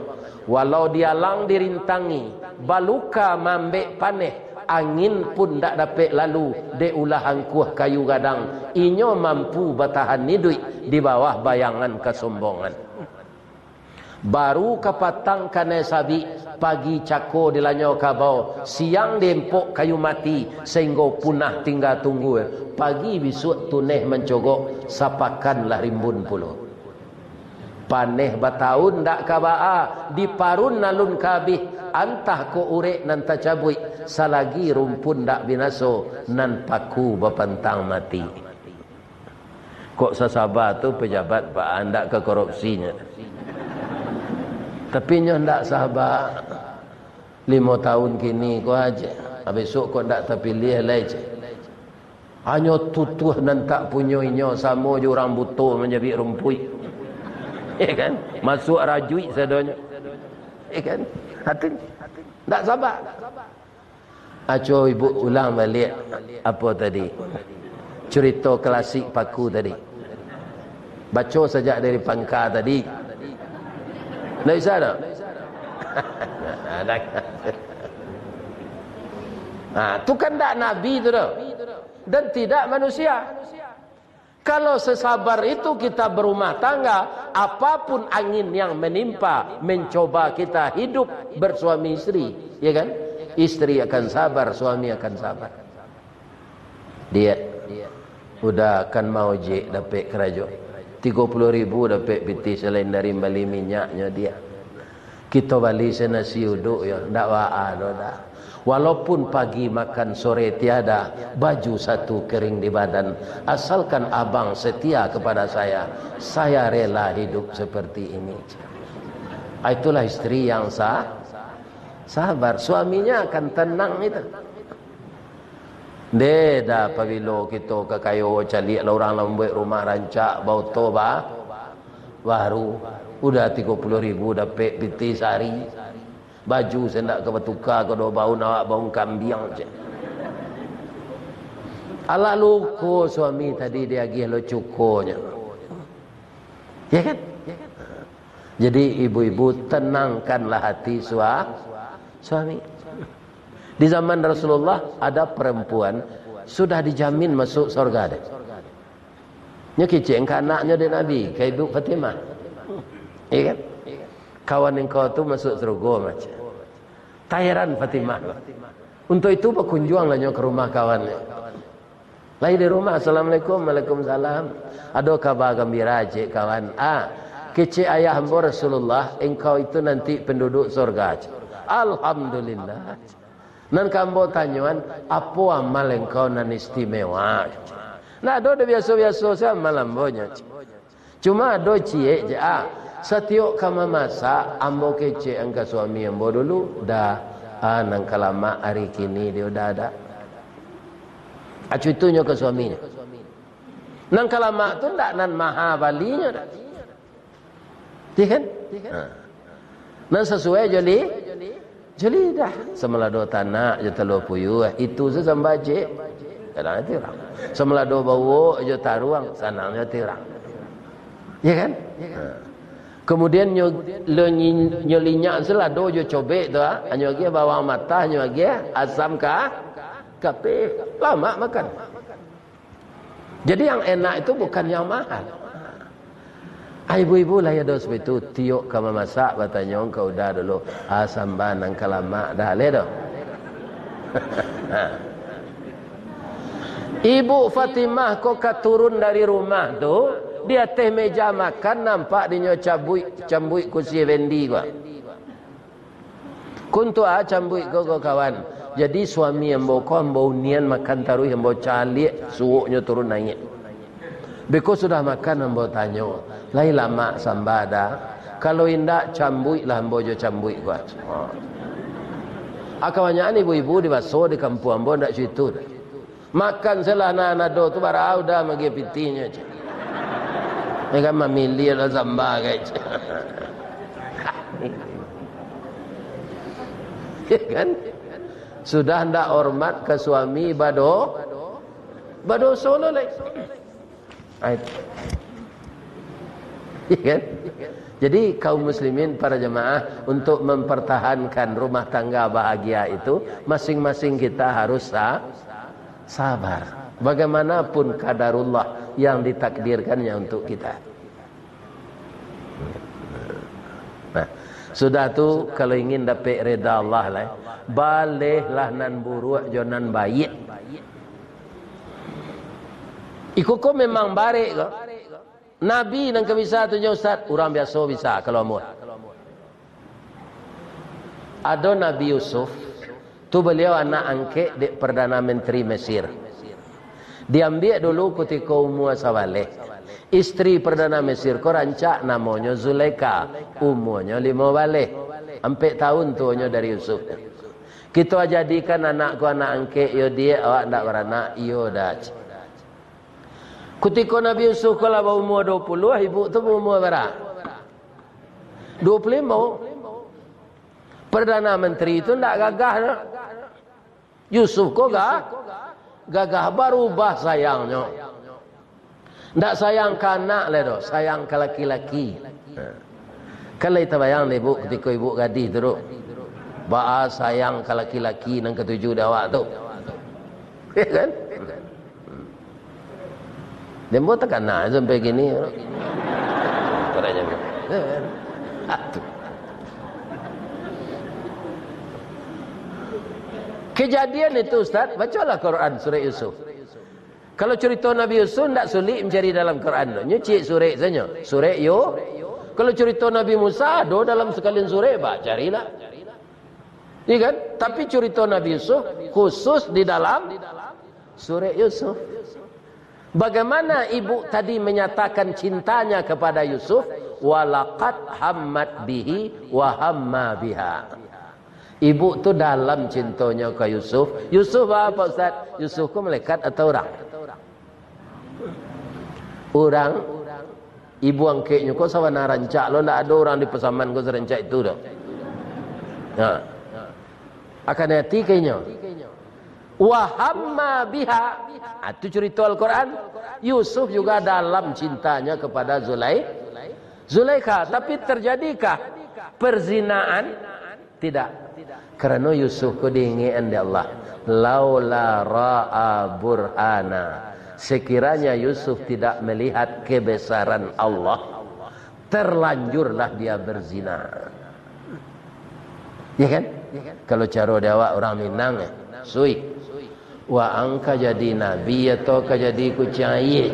Walau dia lang dirintangi, baluka mambek paneh, angin pun tak dapat lalu, de ulah angkuh kayu gadang. Inyo mampu bertahan hidup di bawah bayangan kesombongan. Baru kapatang kanai sabi, pagi cako dilanyo kabau, siang dempok kayu mati, sehingga punah tinggal tunggu. Pagi besok tuneh mencogok, sapakanlah rimbun puluh. Paneh batahun dak kabaa, di parun nalun kabih, antah ko urek nan tacabui, salagi rumpun dak binaso, nan paku bapantang mati. Kok sasabar tu pejabat pak anda ke korupsinya. Tapi nyo ndak sabar. 5 tahun kini ko aja. Besok ko ndak terpilih lagi. Hanya tutuh nan tak punya inyo sama je orang butuh menjadi rumpui. Ya kan? Masuk rajui sadonyo. Ya kan? Hati ndak sabar. Aco ibu ulang balik apa tadi? Cerita klasik paku tadi. Baca sejak dari pangkal tadi. Tak bisa tak? Tu kan tak Nabi tu dah. Dan tidak manusia. Kalau sesabar itu kita berumah tangga, apapun angin yang menimpa, mencoba kita hidup bersuami istri, ya kan? Istri akan sabar, suami akan sabar. Dia udah akan mau je dapat kerajaan 30,000 dapat piti selain dari beli minyaknya dia. Kita balik senasi uduk ya, ndak waa dah. Walaupun pagi makan sore tiada, baju satu kering di badan, asalkan abang setia kepada saya rela hidup seperti ini. Itulah istri yang sabar, suaminya akan tenang itu. Dah apabila kita ke kayu calik orang lambat rumah rancak bau toba baru udah 30,000 dapat piti sehari. Baju saya nak ke bertukar ke dua bau nak bau kambing je. Ala luko suami tadi dia gih lo cukonya. Ya kan? Jadi ibu-ibu tenangkanlah hati suami. Di zaman Rasulullah ada perempuan sudah dijamin masuk surga deh. Nya kiceng ke anaknya dari Nabi, ke Ibu Fatimah. Iya kan? Kawan engkau tu masuk surga macam. Tahiran Fatimah. Untuk itu berkunjunglah ke rumah kawannya. Lagi di rumah, Assalamualaikum, Waalaikumsalam. Ada kabar gembira cik kawan. Kecik ayah hamba Rasulullah, engkau itu nanti penduduk surga. Alhamdulillah. Nan kambo tanyuan, apa amal engkau nan istimewa? Nah, ada biasa-biasa saya malam banyak. Cuma ada cie je. Setiap kama masak, ambo kecik angka suami ambo dulu dah. Nang kalama hari kini dia dah ada. Acuitunya ke suaminya. Nang kalama tu ndak nan maha balinya dah. Dia kan? Nan sesuai jeli dah. Semelado tanah je telur puyuh. Itu sesambaje. Kadang tirang. Semelado bawa je taruang. Sanang je tirang. Ya kan? Kemudian nyolinyak selado je cobek tu hanya lagi bawang matah, hanya lagi asam kape. Lama makan. Jadi yang enak itu bukan yang mahal. Ibu-ibu lah ya dos itu tiok kama masak batanya kau dah dulu asam banang kalama dah le dah. Ibu Fatimah kok keturun dari rumah tu, dia teh meja makan nampak dia cambui kursi vendi gua. Kuntu cambui go kawan. Jadi suami yang bau nian makan taruh yang bau calik suuknya turun naik. Beko sudah makan yang bau tanyo. Lai lama sambada. Kalau indak cambui lah yang bau jo cambui gua. Akawannya ibu-ibu di baso di kampung ambo ndak situ. Makan selah nado tu barau dah magi pitinya je. Mereka memilih lah zamba guys. Ya kan? Sudah hendak hormat ke suami bado solo lagi. Ya kan? Jadi kaum muslimin para jemaah, untuk mempertahankan rumah tangga bahagia itu, masing-masing kita harus sabar. Bagaimanapun kadarullah yang ditakdirkannya untuk kita. Nah, sudah tu kalau ingin dapat reda Allah lah, balehlah nan buruk jonan baik. Ikuko memang baik ke? Nabi nang kebisa tu Ustaz, orang biasa bisa kalau mau. Ada Nabi Yusuf, tu beliau anak angkat di Perdana Menteri Mesir. Diambil dulu ketika umur sawaleh. Istri Perdana Mesir ko rancak namanya Zulaika, umurnya 5 baleh. 4 tahun tuanya dari Yusuf. Kita jadikan anakku anak angkat, yo dia awak ndak beranak, yo dah. Ketika Nabi Yusuf kalau berumur 20, ibu tu berumur berapa? 25. Perdana Menteri itu tidak gagah. No? Yusuf kok gagah berubah sayangnya. Tidak sayang ke anak lah, sayang ke laki-laki. Kalau kita bayang ibu ketika ibu gadis tu, bahas sayang ke laki-laki yang ketujuh dawak tu. Ya kan? Dia buat tekan nak sampai gini. Katanya. Kejadian itu Ustaz, bacalah Quran surah Yusuf. Kalau cerita Nabi Yusuf tidak sulit mencari dalam Quran. Nyuci surah saja. Surah Yo. Kalau cerita Nabi Musa ada dalam sekalian surah, bah carilah. Iya kan? Tapi cerita Nabi Yusuf khusus di dalam surah Yusuf. Bagaimana ibu tadi menyatakan cintanya kepada Yusuf? Walaqad hammat bihi wa hamma biha. Ibu tu dalam cintanya ke Yusuf. Yusuf apa Ustaz? Yusuf ku malaikat atau orang? Orang. Ibu angkatnya kau sawana rancak lo, ndak ada orang di pesaman kau serancak itu dah. Nah. Akan hati kayaknya. Wahamma biha. Itu cerita Al-Quran. Yusuf juga dalam cintanya kepada Zulaikha. Tapi terjadikah perzinaan? Tidak. Kerana Yusuf ku diingin oleh Allah. Laula ra'a burhana. Sekiranya Yusuf tidak melihat kebesaran Allah, terlanjurlah dia berzina. Ya kan? Kalau cara Jawa orang Minang, sui. Wa angka jadi nabi atau jadi kucing air.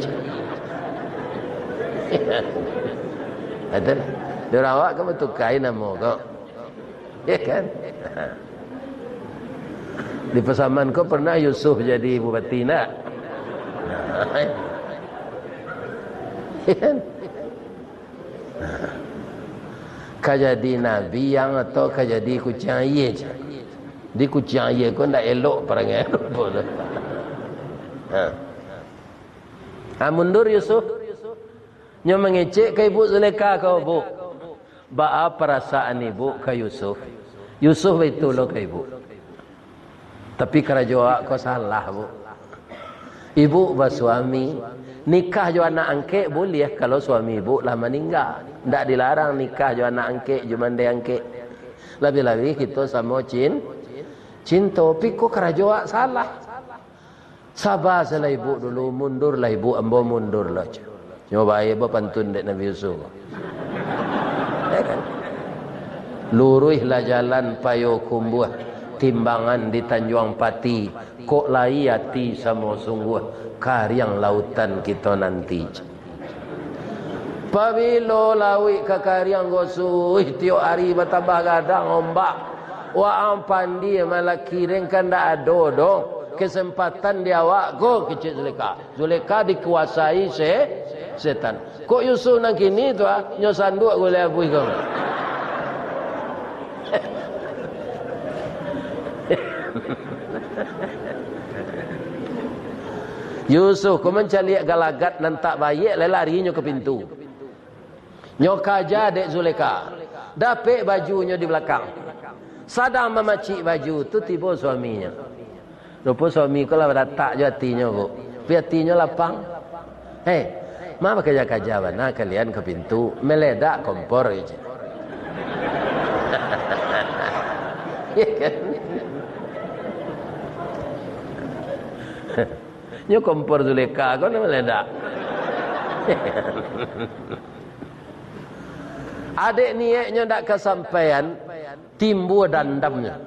Ada. Dia awak kamu tukai nama kau. Ya kan? Di pesaman kau pernah Yusuf jadi bupati nak? Ya kan? Kau jadi nabi yang atau kau jadi kucing air. Di kucing air kau tak elok perangai pun. Mundur Yusuf. Nyo mengecek ke ibu Zulaikha kau bu. Ba perasaan ibu ke Yusuf. Yusuf itu lo ke ibu. Tapi kerajaan kau salah bu. Ibu bersuami nikah jo anak angkek boleh kalau suami ibu lah meninggal. Tak dilarang nikah jo anak angkek, cuma dia angkek. Lebih-lebih kita sama cinta, tapi kok kerajaan salah. Sabar salah ibu dulu, mundurlah ibu, ambo mundurlah. Cuma baik berpantun dek Nabi Yusuf. Ya kan? Luruhlah jalan payo kumbuh, timbangan di Tanjung Pati, kok lai hati sama sungguh, karyang lautan kita nanti. Pabilo lawi ke karyang gosuh, tiap hari bertambah gadang ombak. Wa ampandi malah kiring kan dak ada dong kesempatan dia awak go kecil Zulaikha dikuasai setan. Kok Yusuf nang kini tu nyo sanduk boleh abui kau. Yusuf kau mencari galagat nan tak baik lari nyo ke pintu. Nyo kaja dek Zulaikha. Dapat bajunya di belakang. Sadang memacik baju tu tiba suaminya. Rupa suami kau lah tak je hatinya bu. Tapi hatinya lapang. ma kerja-kerja mana kalian ke pintu meledak kompor aja. Ya kan? Nyo kompor Zuleka kau nak meledak. Adik niatnya tak kesampaian, timbul dandamnya.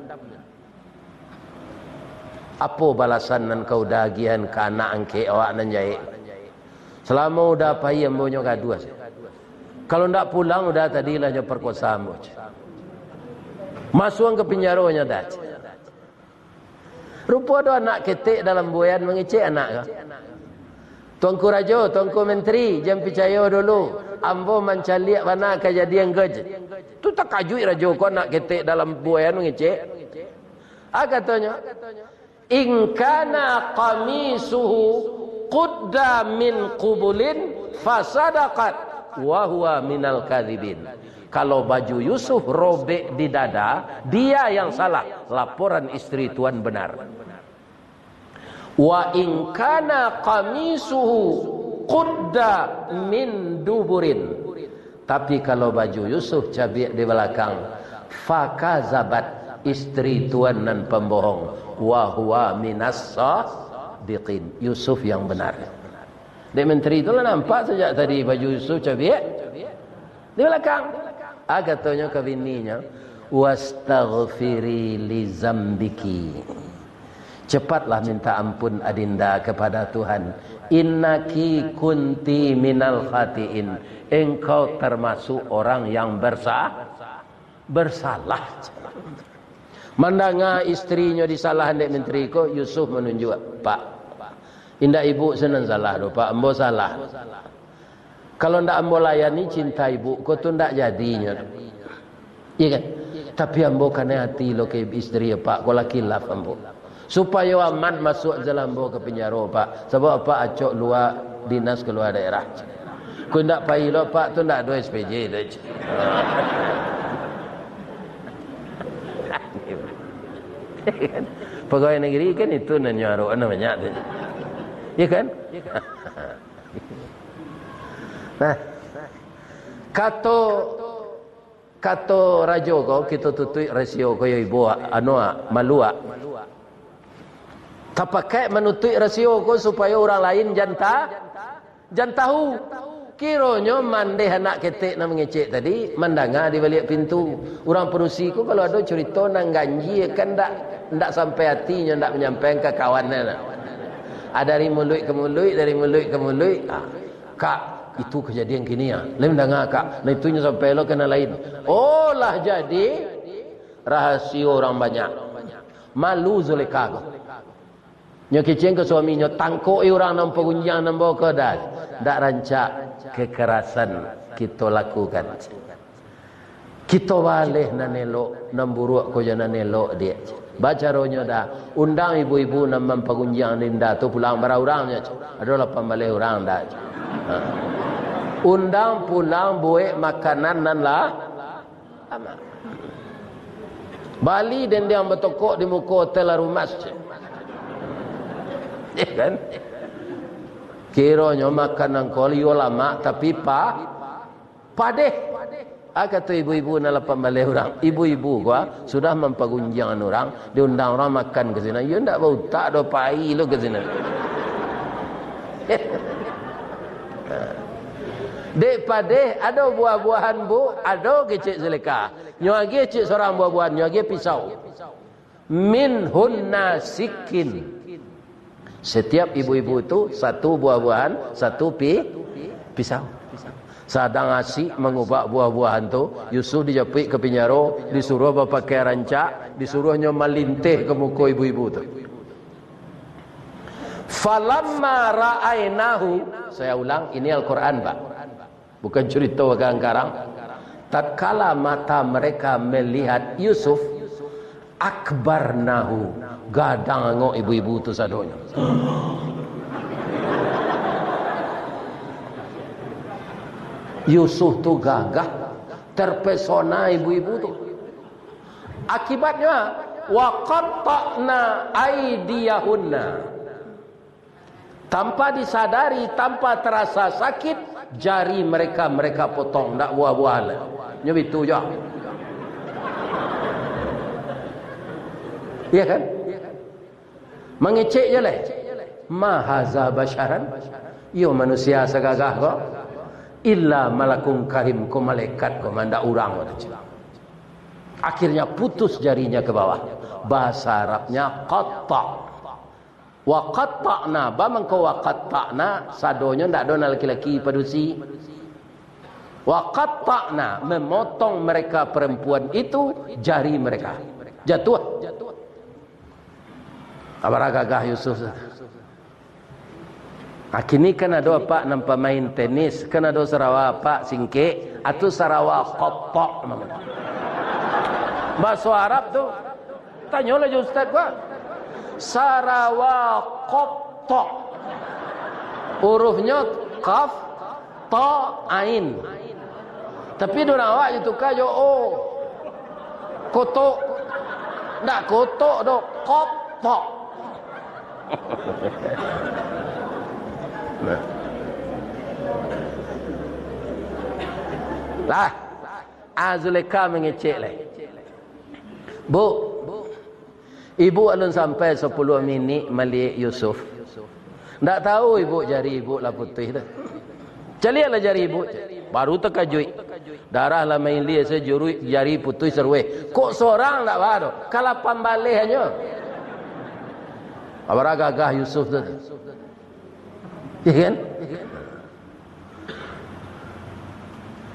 Apa balasan nan kau dagian ke anak angke awak nan jahit? Selama udah payah mbonyo gaduh. Kalau ndak pulang udah tadilah nyo perkosa ambo. Masuk ke penjara dah. Rupa ada anak ketik dalam buayan mengecek anak ke? Tuanku Rajo, Tuanku Menteri, jangan percaya dulu. Ambo mencaliak mana kejadian gej. Tu tak kajui Rajo kau nak ketik dalam buayan mengecek. Katanya, in kana qamisuhu qudda min qubulin fasadaqat wa huwa minal kadhibin. Kalau baju Yusuf robek di dada, dia yang salah. Laporan istri tuan benar. Wa in kana qamisuhu qudda min duburin. Tapi kalau baju Yusuf cabik di belakang, fakazabat, istri tuan nan pembohong. Wa huwa minas sadiqin. Yusuf yang benar. Dek menteri itulah nampak sejak tadi baju Yusuf cabik di belakang. Katanya ke bininya, wastaghfiri li zambiki. Cepatlah minta ampun adinda kepada Tuhan. Innaki kunti minal khatiin. Engkau termasuk orang yang bersalah. Mandanga istrinya disalahan dek menteri ko, Yusuf menunjuk, Pak, indah ibu senang salah do, Pak, ambo salah. Kalau ndak ambo layani cinta ibu, kau tu ndak jadinya. Iya kan? Tapi ambo kena hati lo ke istri Pak, kau laki laf ambo. Supaya aman masuk dalam ambo ke penjara Pak. Sebab Pak acok luar dinas keluar daerah. Kau ndak pai lo Pak tu ndak ada SPJ dah. Pegawai negeri kan itu nanyaro namanya. Iya kan? Nah, kato rajo kau kita tutui rasio kau ya ibu anoa malua. Tapakai menutui rasio kau supaya orang lain jangan tahu. Kironyo mandeh anak ketik nak mengecek tadi mandanga di balik pintu. Orang perusi ku kalau ada cerita nang ganji kan ndak sampai hatinya ndak menyampaikan ke kawannya. Ada dari mulut ke mulut, dari mulut ke mulut. Kak, itu kejadian gini ya. Lain dengar Kak. Nah itunya sampai lo kena lain. Oh lah jadi rahasia orang banyak. Malu Zuleka. Nyo keceng ke suaminya tangkoi orang nampak gunjang nampak kedas. Ndak rancak kekerasan kita lakukan. Kita waleh nanelok namburuk ko jana nelok dia. Baca ronya dah undang ibu-ibu nam pagunjang ninda tu pulang bara orangnya. Adalah pembalik orang dah. Undang pulang buat makanan nan lah. Bali dan dia bertokok di muka hotel rumah. Ya kan? Kiranya makanan koli lama tapi padeh. Kata ibu-ibu nala pembalik orang. Ibu-ibu gua sudah mempagunjang orang, diundang orang makan ke sini. Ya ndak bau tak do pai lo ke sini. Dek padeh ada buah-buahan bu, ada kecik Zuleka. Nyo agi cik seorang buah-buahan, nyo agi pisau. Minhunna sikin. Setiap ibu-ibu itu satu buah-buahan, satu pisau. Sadang asik mengubah buah-buahan tu, Yusuf dijapik ke penjara, disuruh berpakai rancak, disuruhnya melintih ke muka ibu-ibu tu. Falamma ra'ainahu, saya ulang, ini Al-Quran Pak. Bukan cerita karang-karang. Tatkala mata mereka melihat Yusuf, akbarnahu, gadang ngok ibu-ibu tu sadonya. Yusuf tu gagah, terpesona ibu-ibu tu. Akibatnya wa qatta'na aydiyahunna. Tanpa disadari, tanpa terasa sakit, jari mereka potong, tak buah-buah lah. Nyebitu je. Iya kan? Mengecek je lah. Ma haza basyaran. Yo manusia segagah kok. Illa malakun karim, ko malaikat ko manda urang. Akhirnya putus jarinya ke bawah. Bahasa Arabnya qatta'. Wa qatta'na, bamang ko wa qatta'na, sadonya ndak ada laki-laki padusi. Wa qatta'na, memotong mereka perempuan itu jari mereka. Jatuh. Abara gagah Yusuf. Kini kan ada apa nampak main tenis, kan ada Sarawak pak singke atau Sarawak qatta'. Bahasa Arab tu tanya lah ustaz gua. Sarawak qatta'. Hurufnya qaf ta ain. Tapi dorang awak itu kayo kotok. Ndak kotok do qatta'. Lah Azuleka mengecek lah. Bu, ibu alun sampai 10 minit melihat Yusuf. Tak tahu ibu jari ibu lah putih dah. Calilah jari ibu. Baru terkejut. Darah lah main lihat sejurui jari putih serwe. Kok seorang tak baru? Kalau pambalih hanya. Abara gagah Yusuf tu. Ya kan?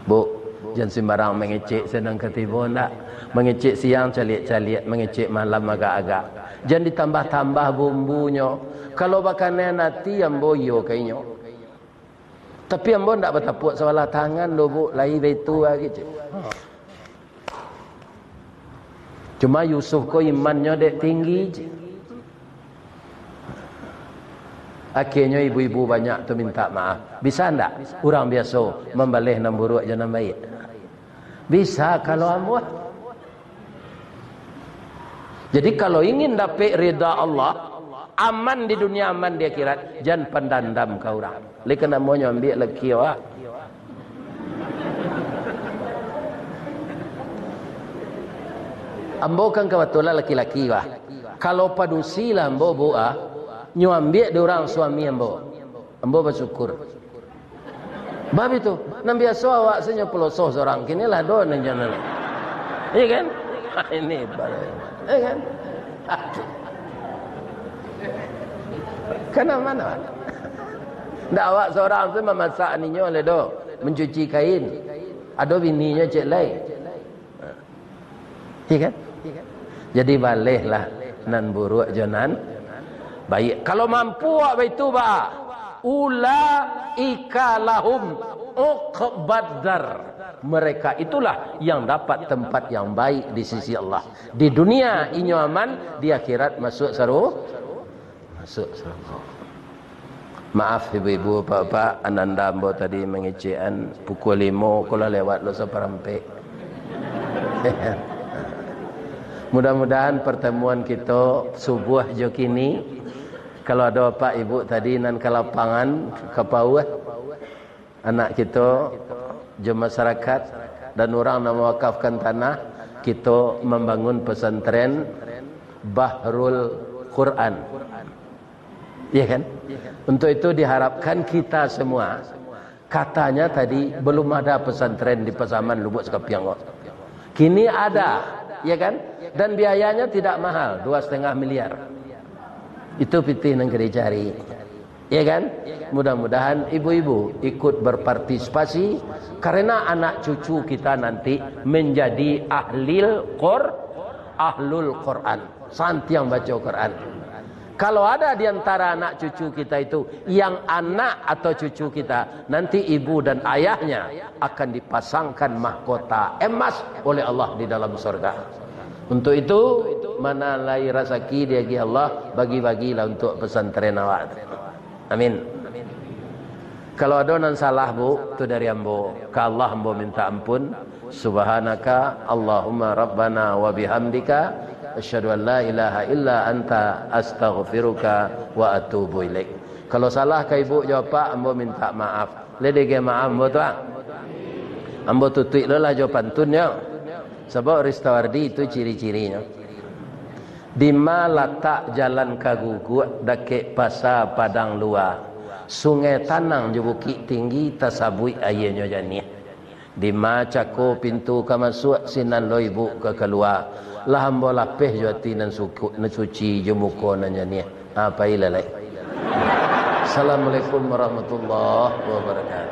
Bu, jangan sembarang mengecek senang ketiba nak. Mengecek siang caliak-caliak, mengecek malam agak-agak. Jangan ditambah-tambah bumbunya. Kalau makanan nanti yang boyo kayaknya. Tapi yang boyo tak bertapuk sebelah tangan lo bu, lain betul lagi cik. Cuma Yusuf ko imannya dek tinggi cik. Akhirnya ibu-ibu banyak tu minta maaf. Bisa ndak? Orang biasa membalih nam buruk jangan baik. Bisa kalau amwah. Jadi kalau ingin dapat rida Allah, aman di dunia, aman di akhirat, jangan pandandam kau orang. Lek namanya ambil laki awak. Ambo kan kebetulan laki-laki wah. Kalau padusi lah ambo buah, nyuambil dia orang suami ambo. Ambo bersyukur. Bab itu, nam biasa awak senyum pelosoh seorang kini lah do nang jalan. Iya kan? Ini balai. Iya kan? Kena mana? Ndak awak seorang tu memasak ninyo le do, mencuci kain. Ada bininya cek lain. Iya kan? Jadi balehlah nan buruk janan baik. Kalau mampu awak itu ba ulaika lahum uqbadar. Mereka itulah yang dapat tempat yang baik di sisi Allah. Di dunia inyo aman, di akhirat masuk masuk surga. Maaf ibu-ibu, bapak, ananda ambo tadi mengecekan pukul 5 kalau lewat lo seperempat. Mudah-mudahan pertemuan kita subuh jo kini, kalau ada bapak ibu tadi nan ke lapangan ke bawah anak kita jo masyarakat dan orang nak mewakafkan tanah, kita membangun pesantren Bahrul Quran. Iya kan? Untuk itu diharapkan kita semua, katanya tadi belum ada pesantren di Pasaman Lubuk Sekapiang. Kini ada, ya kan? Dan biayanya tidak mahal, 2,5 miliar. Itu pitih negeri cari. Ya kan? Mudah-mudahan ibu-ibu ikut berpartisipasi karena anak cucu kita nanti menjadi ahlul Quran, santi yang baca Quran. Kalau ada di antara anak cucu kita itu yang anak atau cucu kita, nanti ibu dan ayahnya akan dipasangkan mahkota emas oleh Allah di dalam surga. Untuk itu, mana lai rezeki dia Allah, bagi-bagilah untuk pesantren awak. Amin. Kalau ada nan salah bu, itu dari ambo. Ke Allah ambo minta ampun. Subhanaka Allahumma Rabbana wa bihamdika asyhadu an la ilaha illa anta astaghfiruka wa atubu ilaik. Kalau salah ke ibu jawapan, ambo minta maaf. Ledege maaf ambo tuang. Ambo tutup lah jawapan tunnya. Sebab Ristawardi itu ciri-cirinya. Di mana letak jalan kagugu dake pasar padang luar. Sungai Tanang je bukit tinggi tasabui airnya jani. Di mana cako pintu ke masuk sinan lo ibu ke keluar. Lah ambo lapeh jati nan suci je muka nan jani. Apa ilalai. Assalamualaikum warahmatullahi wabarakatuh.